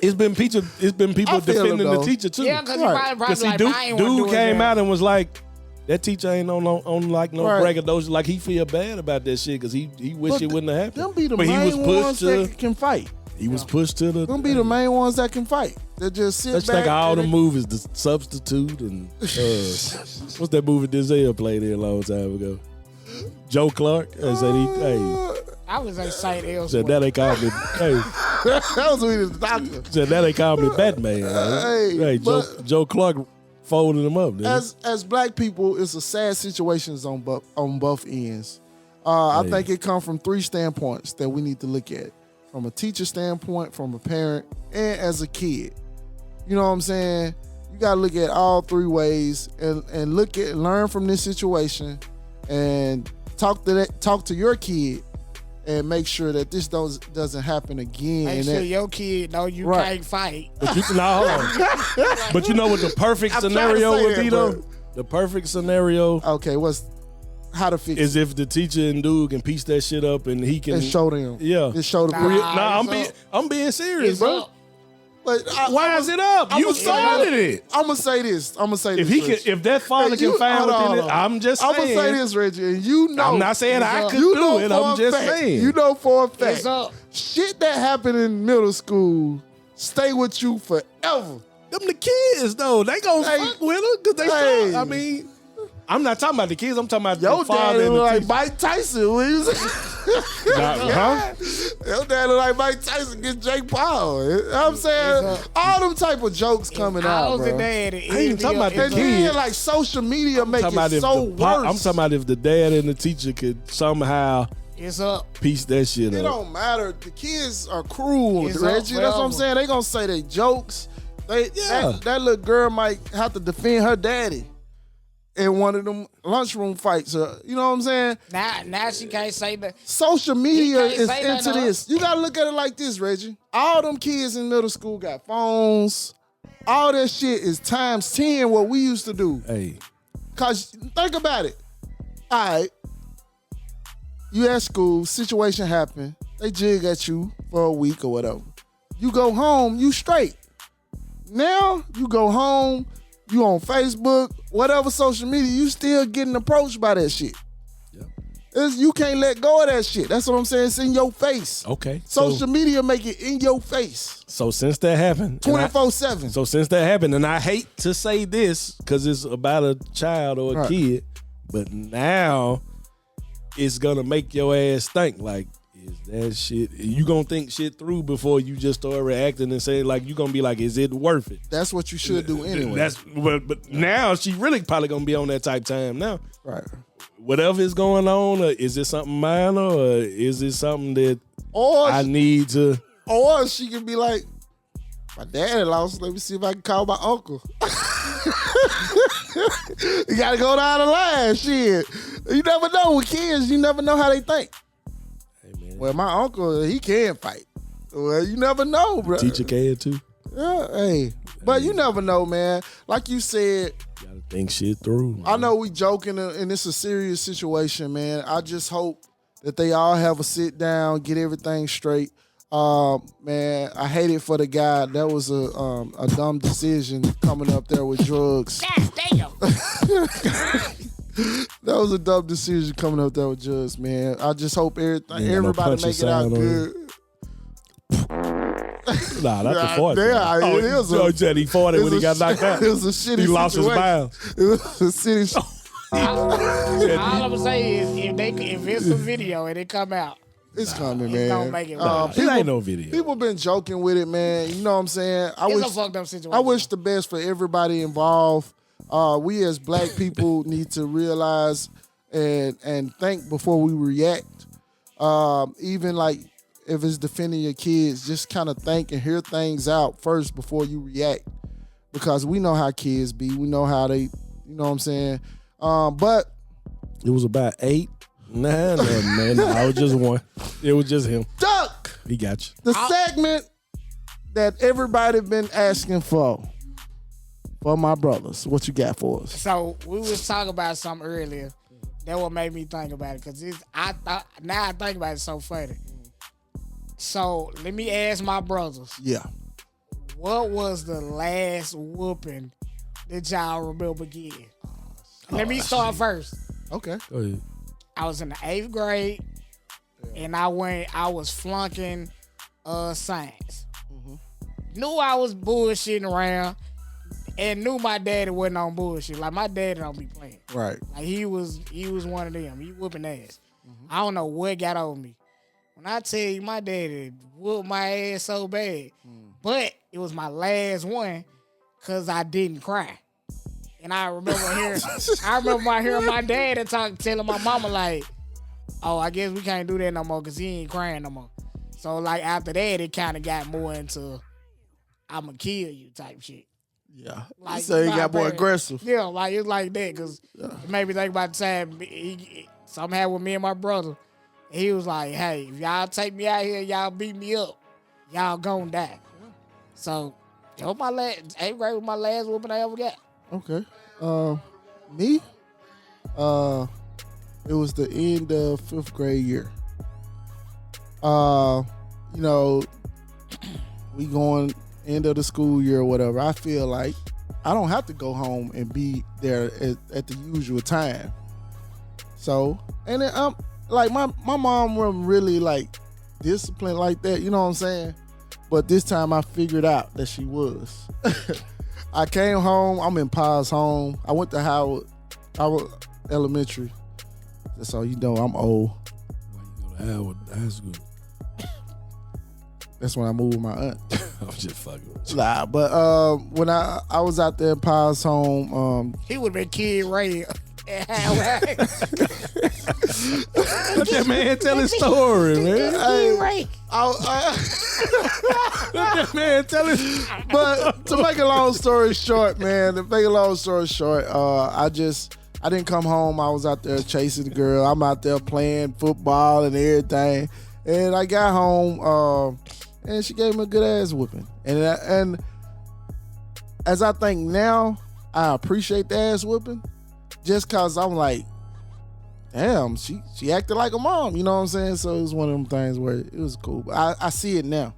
[SPEAKER 4] It's been people
[SPEAKER 2] I feel
[SPEAKER 4] defending
[SPEAKER 2] him,
[SPEAKER 4] the
[SPEAKER 2] though.
[SPEAKER 4] teacher too.
[SPEAKER 5] Yeah, because
[SPEAKER 2] Right.
[SPEAKER 5] he probably
[SPEAKER 4] Because
[SPEAKER 5] like, I ain't
[SPEAKER 4] dude came
[SPEAKER 5] out.
[SPEAKER 4] out and was like, that teacher ain't on like no
[SPEAKER 2] Right.
[SPEAKER 4] braggadocio. Like he feel bad about that shit because he wish
[SPEAKER 2] But
[SPEAKER 4] it wouldn't have happened.
[SPEAKER 2] Them be the
[SPEAKER 4] but he was
[SPEAKER 2] main
[SPEAKER 4] pushed
[SPEAKER 2] ones
[SPEAKER 4] to.
[SPEAKER 2] that can fight.
[SPEAKER 4] He was pushed to the.
[SPEAKER 2] Them be the main ones that can fight. They just sit
[SPEAKER 4] Let's
[SPEAKER 2] back.
[SPEAKER 4] take all
[SPEAKER 2] and
[SPEAKER 4] the
[SPEAKER 2] they-
[SPEAKER 4] movies, The Substitute, and what's that movie Denzel played in a long time ago? Joe Clark. I said
[SPEAKER 5] I was at St.
[SPEAKER 4] said
[SPEAKER 5] Elsewhere.
[SPEAKER 4] that they called me. Hey,
[SPEAKER 2] that was when he was the doctor.
[SPEAKER 4] said that they called me Batman.
[SPEAKER 2] Hey,
[SPEAKER 4] Joe Clark folded him up.
[SPEAKER 2] As black people, it's a sad situations on both ends. I think it comes from 3 standpoints that we need to look at: from a teacher standpoint, from a parent, and as a kid. You know what I'm saying? You gotta look at all 3 ways and learn from this situation, and talk to your kid, and make sure that this doesn't happen again.
[SPEAKER 5] Make
[SPEAKER 2] And
[SPEAKER 5] sure
[SPEAKER 2] that-
[SPEAKER 5] your kid know you
[SPEAKER 2] Right.
[SPEAKER 5] can't fight.
[SPEAKER 4] But you, hold on. But you know what the perfect
[SPEAKER 2] I'm trying to
[SPEAKER 4] scenario
[SPEAKER 2] say
[SPEAKER 4] would
[SPEAKER 2] that,
[SPEAKER 4] be though?
[SPEAKER 2] bro.
[SPEAKER 4] The perfect scenario
[SPEAKER 2] Okay, how to fix
[SPEAKER 4] is
[SPEAKER 2] it?
[SPEAKER 4] if the teacher and dude can piece that shit up and he can
[SPEAKER 2] And show them.
[SPEAKER 4] Yeah.
[SPEAKER 2] Just show the
[SPEAKER 5] Nah.
[SPEAKER 4] I'm being serious,
[SPEAKER 5] It's
[SPEAKER 4] bro.
[SPEAKER 5] up.
[SPEAKER 2] But
[SPEAKER 4] Why is it up? You
[SPEAKER 2] I'ma
[SPEAKER 4] started it.
[SPEAKER 2] I'm gonna say this.
[SPEAKER 4] If he can, if that father can find within it, I'm just saying.
[SPEAKER 2] I'm gonna say this, Reggie, and you know.
[SPEAKER 4] I'm not saying I could
[SPEAKER 2] you
[SPEAKER 4] do
[SPEAKER 2] know
[SPEAKER 4] it.
[SPEAKER 2] for
[SPEAKER 4] I'm
[SPEAKER 2] a
[SPEAKER 4] just
[SPEAKER 2] fact,
[SPEAKER 4] saying.
[SPEAKER 2] You know for a
[SPEAKER 5] It's
[SPEAKER 2] fact.
[SPEAKER 5] up.
[SPEAKER 2] Shit that happened in middle school stay with you forever.
[SPEAKER 4] Them the kids though. They gonna
[SPEAKER 2] Hey.
[SPEAKER 4] fuck with her because they
[SPEAKER 2] Hey.
[SPEAKER 4] start. I mean, I'm not talking about the kids. I'm talking about
[SPEAKER 2] Your
[SPEAKER 4] the father
[SPEAKER 2] dad
[SPEAKER 4] and
[SPEAKER 2] look
[SPEAKER 4] the
[SPEAKER 2] like
[SPEAKER 4] teacher.
[SPEAKER 2] Mike Tyson. When he was
[SPEAKER 4] Huh?
[SPEAKER 2] Your dad look like Mike Tyson get Jake Paul. You know what I'm saying? All them type of jokes coming
[SPEAKER 5] I
[SPEAKER 2] out,
[SPEAKER 5] was the
[SPEAKER 2] bro.
[SPEAKER 5] dad.
[SPEAKER 4] I ain't talking about the
[SPEAKER 2] And
[SPEAKER 4] kid.
[SPEAKER 2] then like social media make
[SPEAKER 4] Talking about
[SPEAKER 2] it
[SPEAKER 4] if
[SPEAKER 2] so
[SPEAKER 4] the
[SPEAKER 2] worse.
[SPEAKER 4] I'm talking about if the dad and the teacher could somehow
[SPEAKER 5] It's up.
[SPEAKER 4] piece that shit
[SPEAKER 2] It
[SPEAKER 4] up.
[SPEAKER 2] don't matter. The kids are cruel,
[SPEAKER 5] It's
[SPEAKER 2] Reggie.
[SPEAKER 5] up
[SPEAKER 2] That's what I'm
[SPEAKER 5] forever.
[SPEAKER 2] saying. They gonna say they jokes.
[SPEAKER 4] Yeah.
[SPEAKER 2] That little girl might have to defend her daddy in one of them lunchroom fights. You know what I'm saying?
[SPEAKER 5] Now she can't say that.
[SPEAKER 2] Social media
[SPEAKER 5] You can't
[SPEAKER 2] is
[SPEAKER 5] say that,
[SPEAKER 2] into
[SPEAKER 5] though.
[SPEAKER 2] this. You gotta look at it like this, Reggie. All them kids in middle school got phones. All that shit is times 10 what we used to do.
[SPEAKER 4] Hey,
[SPEAKER 2] Cause think about it. All right. You at school, situation happen. They jig at you for a week or whatever. You go home, you straight. Now you go home, you on Facebook, whatever social media, you still getting approached by that shit.
[SPEAKER 4] Yep.
[SPEAKER 2] You can't let go of that shit. That's what I'm saying. It's in your face.
[SPEAKER 4] okay.
[SPEAKER 2] Social media make it in your face.
[SPEAKER 4] So since that happened, and I-
[SPEAKER 2] 24/7.
[SPEAKER 4] So since that happened, and I hate to say this because it's about a child or a
[SPEAKER 2] Right.
[SPEAKER 4] kid, but now it's gonna make your ass think like, is that shit? You gonna think shit through before you just start reacting and say like, you gonna be like, is it worth it?
[SPEAKER 2] That's what you should do anyway.
[SPEAKER 4] That's but now she really probably gonna be on that type time now.
[SPEAKER 2] right.
[SPEAKER 4] Whatever is going on, or is it something minor, or is it something that
[SPEAKER 2] Or
[SPEAKER 4] I need to?
[SPEAKER 2] Or she can be like, my daddy lost. Let me see if I can call my uncle. You gotta go down the line. Shit. You never know with kids. You never know how they think.
[SPEAKER 4] Hey man,
[SPEAKER 2] Well, my uncle, he can fight. Well, you never know, bro.
[SPEAKER 4] teacher can too.
[SPEAKER 2] Yeah, hey. But you never know, man. Like you said,
[SPEAKER 4] Gotta think shit through. Man.
[SPEAKER 2] I know we joking and it's a serious situation, man. I just hope that they all have a sit down, get everything straight. Man, I hate it for the guy. That was a dumb decision coming up there with drugs.
[SPEAKER 5] God damn.
[SPEAKER 2] That was a dumb decision coming up there with drugs, man. I just hope everything,
[SPEAKER 4] Yeah, no
[SPEAKER 2] everybody
[SPEAKER 4] punch
[SPEAKER 2] make it out
[SPEAKER 4] sign on
[SPEAKER 2] good.
[SPEAKER 4] Nah, not
[SPEAKER 2] Nah,
[SPEAKER 4] the 40.
[SPEAKER 2] yeah,
[SPEAKER 4] oh,
[SPEAKER 2] it is
[SPEAKER 4] Joe
[SPEAKER 2] a-
[SPEAKER 4] said he 40 when he got knocked out.
[SPEAKER 2] It was a shitty
[SPEAKER 4] He lost his
[SPEAKER 2] situation.
[SPEAKER 4] bounds.
[SPEAKER 2] It was a city.
[SPEAKER 5] All I'm gonna say is if it's a video and it come out,
[SPEAKER 2] It's coming,
[SPEAKER 5] it's
[SPEAKER 2] man.
[SPEAKER 5] gonna make it work.
[SPEAKER 4] It ain't no video.
[SPEAKER 2] People been joking with it, man. You know what I'm saying?
[SPEAKER 5] It's a fucked up situation.
[SPEAKER 2] I wish the best for everybody involved. We as black people need to realize and think before we react. Even like if it's defending your kids, just kind of think and hear things out first before you react, because we know how kids be. We know how they, you know what I'm saying. But
[SPEAKER 4] It was about 8, 9 of them, man. I was just one. It was just him.
[SPEAKER 2] Duck,
[SPEAKER 4] He got you.
[SPEAKER 2] the segment that everybody been asking for my brothers. What you got for us?
[SPEAKER 5] So we was talking about something earlier. That what made me think about it, because I think about it, so funny. So let me ask my brothers,
[SPEAKER 2] Yeah.
[SPEAKER 5] what was the last whooping that y'all remember getting? Let me start first.
[SPEAKER 2] Okay.
[SPEAKER 4] Go ahead.
[SPEAKER 5] I was in the 8th grade, and I was flunking science. Knew I was bullshitting around, and knew my daddy wasn't on bullshit. Like, my daddy don't be playing.
[SPEAKER 2] Right.
[SPEAKER 5] Like, he was one of them. He whooping ass. I don't know what got over me. When I tell you, my daddy whooped my ass so bad, but it was my last one because I didn't cry. And I remember hearing my dad telling my mama, like, oh, I guess we can't do that no more because he ain't crying no more. So, like, after that, it kind of got more into I'ma kill you type shit.
[SPEAKER 2] Yeah.
[SPEAKER 5] Like,
[SPEAKER 2] So he
[SPEAKER 5] my
[SPEAKER 2] got more
[SPEAKER 5] parents-
[SPEAKER 2] aggressive.
[SPEAKER 5] Yeah, like, it's like that, because it made me think about the time something happened with me and my brother. And he was like, hey, if y'all take me out here, y'all beat me up, y'all gonna die. So, that was my 8th grade was my last whooping I ever got.
[SPEAKER 2] Okay. Me? It was the end of 5th grade year. You know, we going end of the school year or whatever. I feel like I don't have to go home and be there at the usual time. So, and then like my mom wasn't really like disciplined like that, you know what I'm saying? But this time I figured out that she was. I came home. I'm in Pa's home. I went to Howard Elementary. That's all you know. I'm old.
[SPEAKER 4] Why you go to Howard High School?
[SPEAKER 2] That's when I moved with my aunt.
[SPEAKER 4] I'm just fucking with you.
[SPEAKER 2] Nah, but when I was out there in Pa's home,
[SPEAKER 5] He would have been Kid Ray.
[SPEAKER 4] Let that man tell his story, man.
[SPEAKER 5] Kid Ray.
[SPEAKER 4] Let that man tell his.
[SPEAKER 2] but to make a long story short, man, I didn't come home. I was out there chasing the girl. I'm out there playing football and everything. And I got home, and she gave me a good ass whooping. And as I think now, I appreciate the ass whooping, just cause I'm like, damn, she acted like a mom. You know what I'm saying? So it was one of them things where it was cool. But I see it now.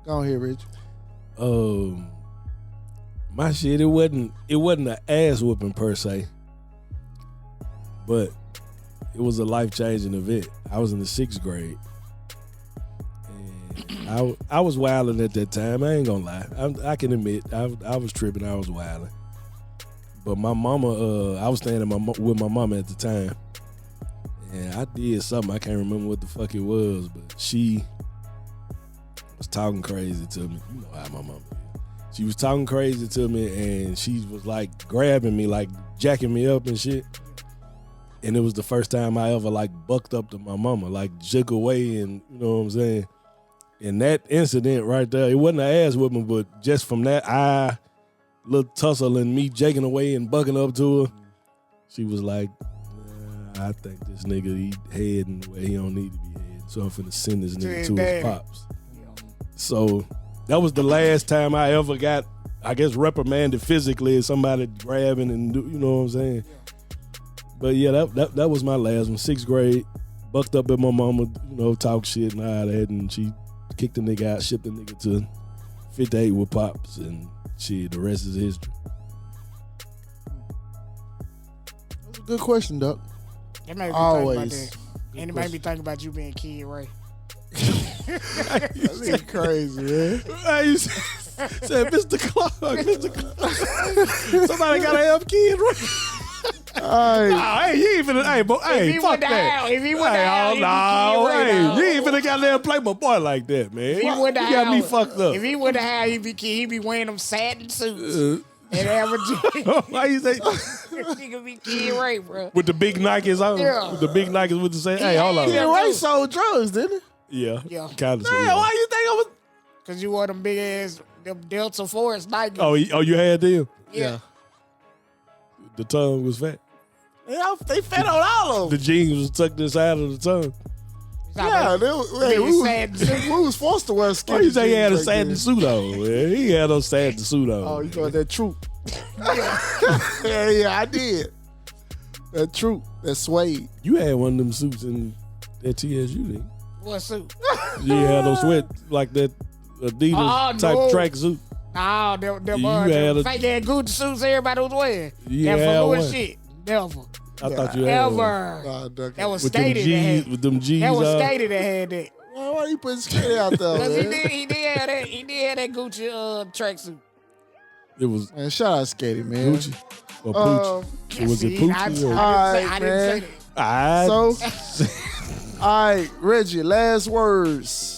[SPEAKER 2] Go on here, Rich.
[SPEAKER 4] My shit, it wasn't an ass whooping per se, but it was a life-changing event. I was in the 6th grade, and I was wilding at that time. I ain't gonna lie. I can admit I was tripping. I was wilding. But my mama, I was staying with my mama at the time, and I did something. I can't remember what the fuck it was, but she was talking crazy to me. You know how my mama is. She was talking crazy to me, and she was like grabbing me, like jacking me up and shit. And it was the first time I ever like bucked up to my mama, like shook away, and you know what I'm saying. And that incident right there, it wasn't an ass whipping, but just from that little tussle and me jaking away and bucking up to her, she was like, I think this nigga, he heading where he don't need to be heading. So I'm finna send this nigga to his pops. So that was the last time I ever got, I guess, reprimanded physically, somebody grabbing and do, you know what I'm saying? But yeah, that was my last one. 6th grade, bucked up at my mama, you know, talk shit and all that, and she kicked the nigga out, shipped the nigga to 58 with pops, and shit, the rest is history.
[SPEAKER 2] That's a good question, Duck.
[SPEAKER 5] It made me
[SPEAKER 2] Always.
[SPEAKER 5] think about that. And it made me think about you being Kid Ray.
[SPEAKER 2] That's crazy, man.
[SPEAKER 4] Hey, you said Mr. Clark, Mr. Clark. Somebody gotta help Kid Ray. Hey, you ain't finna, hey, fuck that.
[SPEAKER 5] If he went down, he'd be Kid Ray now.
[SPEAKER 4] You ain't finna goddamn play my boy like that, man.
[SPEAKER 5] If he
[SPEAKER 4] You
[SPEAKER 5] went
[SPEAKER 4] got me fucked up.
[SPEAKER 5] If he went to hell, he'd be wearing them satin suits. and have a G.
[SPEAKER 4] Why you say
[SPEAKER 5] Nigga be Kid Ray, bro.
[SPEAKER 4] with the big Nikes on?
[SPEAKER 5] Yeah.
[SPEAKER 4] With the big Nikes with the same. Hey, hold on.
[SPEAKER 5] Yeah.
[SPEAKER 2] Kid Ray sold drugs, didn't he?
[SPEAKER 4] Yeah.
[SPEAKER 5] Yeah.
[SPEAKER 4] Kind of.
[SPEAKER 2] Man, why you think I was?
[SPEAKER 5] Cause you wore them big ass them Delta Force Nike.
[SPEAKER 4] Oh, you had them?
[SPEAKER 5] yeah.
[SPEAKER 4] The tongue was fat.
[SPEAKER 2] They fed on all of
[SPEAKER 4] The
[SPEAKER 2] them.
[SPEAKER 4] jeans was tucked inside of the tongue.
[SPEAKER 2] Yeah, we was forced to wear skinny
[SPEAKER 4] Why you say he
[SPEAKER 2] jeans
[SPEAKER 4] had a
[SPEAKER 2] back
[SPEAKER 4] satin
[SPEAKER 2] then.
[SPEAKER 4] suit on, man? He had no satin suit on.
[SPEAKER 2] Oh, you thought that troop? yeah, I did. That troop, that suede.
[SPEAKER 4] You had one of them suits in at TSU, didn't
[SPEAKER 5] What suit?
[SPEAKER 4] you? You had no sweat like that Adidas type
[SPEAKER 5] no.
[SPEAKER 4] track suit.
[SPEAKER 5] Nah, them
[SPEAKER 4] You had a-
[SPEAKER 5] fake ass Gucci suits everybody was wearing.
[SPEAKER 4] You
[SPEAKER 5] that
[SPEAKER 4] had
[SPEAKER 5] velour
[SPEAKER 4] one.
[SPEAKER 5] shit. Never.
[SPEAKER 4] I thought you had one.
[SPEAKER 5] Ever. That was
[SPEAKER 4] With them
[SPEAKER 5] stated.
[SPEAKER 4] G's, with them G's
[SPEAKER 5] That was
[SPEAKER 4] on.
[SPEAKER 5] stated that had that.
[SPEAKER 2] Why you putting skinny out there,
[SPEAKER 5] Cause
[SPEAKER 2] man?
[SPEAKER 5] he did have that. He did have that Gucci tracksuit.
[SPEAKER 4] It was
[SPEAKER 2] Man, shout out Skady, man.
[SPEAKER 4] Gucci or Poochie. Was it Poochie?
[SPEAKER 5] I
[SPEAKER 4] or-
[SPEAKER 5] didn't say that.
[SPEAKER 2] So, all right, Reggie, last words.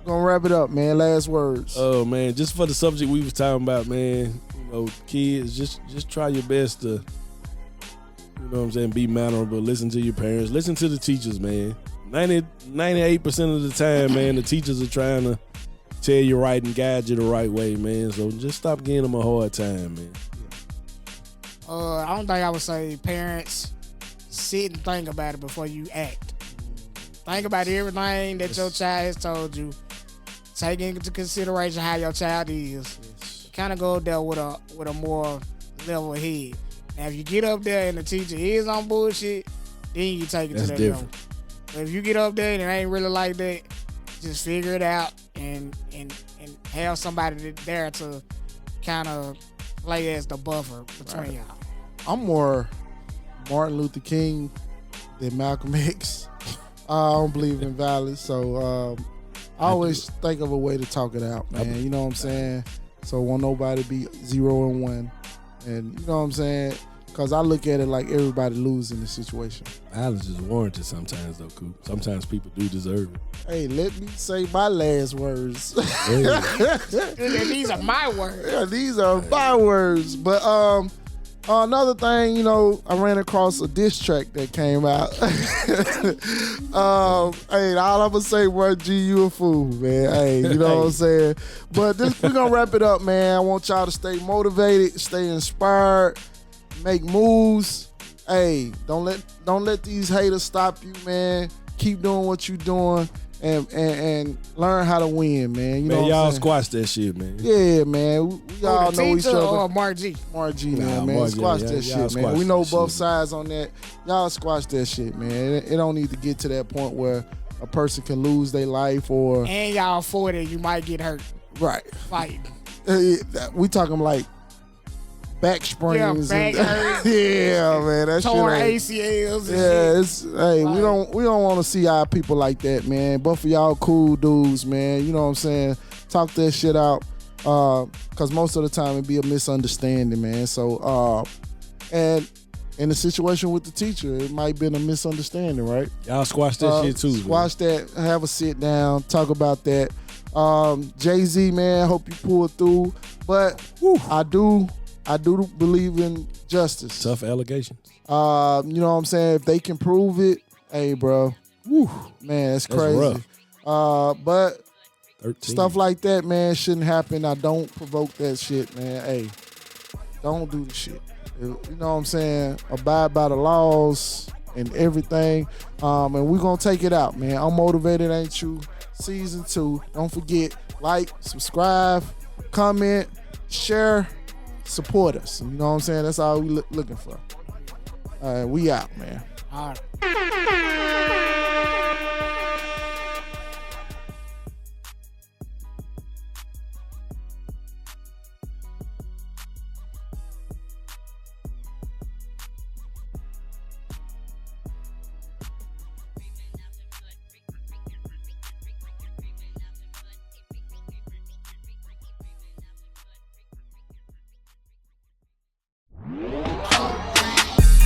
[SPEAKER 2] Gonna wrap it up, man. Last words.
[SPEAKER 4] Oh man, just for the subject we was talking about, man. You know, kids, just try your best to, you know what I'm saying, be mannerable. Listen to your parents. Listen to the teachers, man. 98% of the time, man, the teachers are trying to tell you right and guide you the right way, man. So just stop giving them a hard time, man.
[SPEAKER 5] I don't think I would say parents sit and think about it before you act. Think about everything that your child has told you. Take into consideration how your child is. Kind of go there with a more level head. Now, if you get up there and the teacher is on bullshit, then you take it
[SPEAKER 4] That's
[SPEAKER 5] to that
[SPEAKER 4] different.
[SPEAKER 5] level. But if you get up there and it ain't really like that, just figure it out and have somebody there to kind of play as the buffer between y'all.
[SPEAKER 2] I'm more Martin Luther King than Malcolm X. I don't believe in violence, so I always think of a way to talk it out, man. You know what I'm saying? So won't nobody be 0-1, and you know what I'm saying? Because I look at it like everybody lose in this situation.
[SPEAKER 4] Violence is warranted sometimes, though, Coop. Sometimes people do deserve it.
[SPEAKER 2] Hey, let me say my last words.
[SPEAKER 5] And these are my words.
[SPEAKER 2] Yeah, these are my words. But another thing, you know, I ran across a diss track that came out. Hey, all I'm gonna say, bro, G, you a fool, man. Hey, you know what I'm saying? But we're gonna wrap it up, man. I want y'all to stay motivated, stay inspired, make moves. Hey, don't let these haters stop you, man. Keep doing what you're doing and learn how to win, man. You know
[SPEAKER 4] Man,
[SPEAKER 2] what
[SPEAKER 4] y'all
[SPEAKER 2] I'm saying?
[SPEAKER 4] squash that shit, man.
[SPEAKER 2] Yeah, man. We all know each
[SPEAKER 5] Teacher
[SPEAKER 2] other.
[SPEAKER 5] or Mark G?
[SPEAKER 2] Mark G,
[SPEAKER 4] Nah,
[SPEAKER 2] man.
[SPEAKER 4] Mark G,
[SPEAKER 2] Squash
[SPEAKER 4] yeah,
[SPEAKER 2] that
[SPEAKER 4] y'all
[SPEAKER 2] shit, man.
[SPEAKER 4] squash
[SPEAKER 2] We know
[SPEAKER 4] that
[SPEAKER 2] both
[SPEAKER 4] shit.
[SPEAKER 2] sides on that. Y'all squash that shit, man. It don't need to get to that point where a person can lose their life or
[SPEAKER 5] And y'all 40, you might get hurt
[SPEAKER 2] right.
[SPEAKER 5] fighting.
[SPEAKER 2] We talking like back springs.
[SPEAKER 5] back hurt.
[SPEAKER 2] Yeah, man. That
[SPEAKER 5] Torn
[SPEAKER 2] shit.
[SPEAKER 5] ACLs and
[SPEAKER 2] Yeah,
[SPEAKER 5] shit.
[SPEAKER 2] it's hey, we don't want to see our people like that, man. Both of y'all cool dudes, man. You know what I'm saying? Talk that shit out. Cause most of the time it be a misunderstanding, man. So and in the situation with the teacher, it might have been a misunderstanding, right?
[SPEAKER 4] Y'all squash that shit too.
[SPEAKER 2] Squash that, have a sit down, talk about that. Jay-Z, man, hope you pull through. But I do believe in justice.
[SPEAKER 4] Tough allegations.
[SPEAKER 2] You know what I'm saying? If they can prove it, hey, bro. Man, that's crazy. But
[SPEAKER 4] 13.
[SPEAKER 2] stuff like that, man, shouldn't happen. I don't provoke that shit, man. Hey, don't do the shit. You know what I'm saying? Abide by the laws and everything. And we're going to take it out, man. I'm Motivated, Ain't You? Season 2. Don't forget, like, subscribe, comment, share, support us. You know what I'm saying? That's all we looking for. All right, we out, man.
[SPEAKER 5] All right.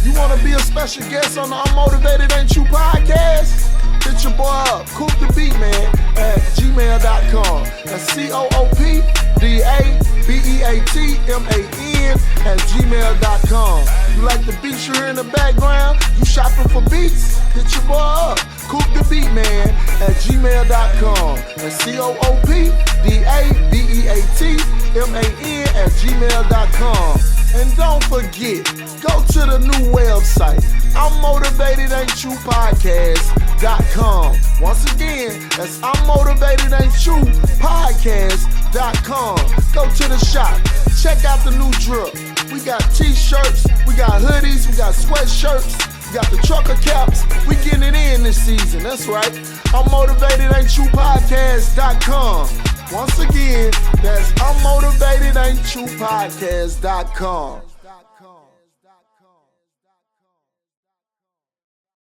[SPEAKER 2] You want to be a special guest on the Unmotivated Ain't You podcast? Hit your boy up, Coop the Beat Man at gmail.com. That's CoopDabeatman CoopTheBeatman@gmail.com. You like the beats you hear in the background? You shopping for beats? Hit your boy up. CoopTheBeatman@gmail.com. That's CoopTheBeatman@gmail.com. And don't forget, go to the new website, I'mMotivatedAintYouPodcast.com. Once again, that's I'mMotivatedAintYouPodcast.com. Go to the shop, check out the new drip. We got t-shirts, we got hoodies, we got sweatshirts, we got the trucker caps. We getting it in this season, that's right. I'mMotivatedAintYouPodcast.com. Once again, that's I'mMotivatedAintYouPodcast.com.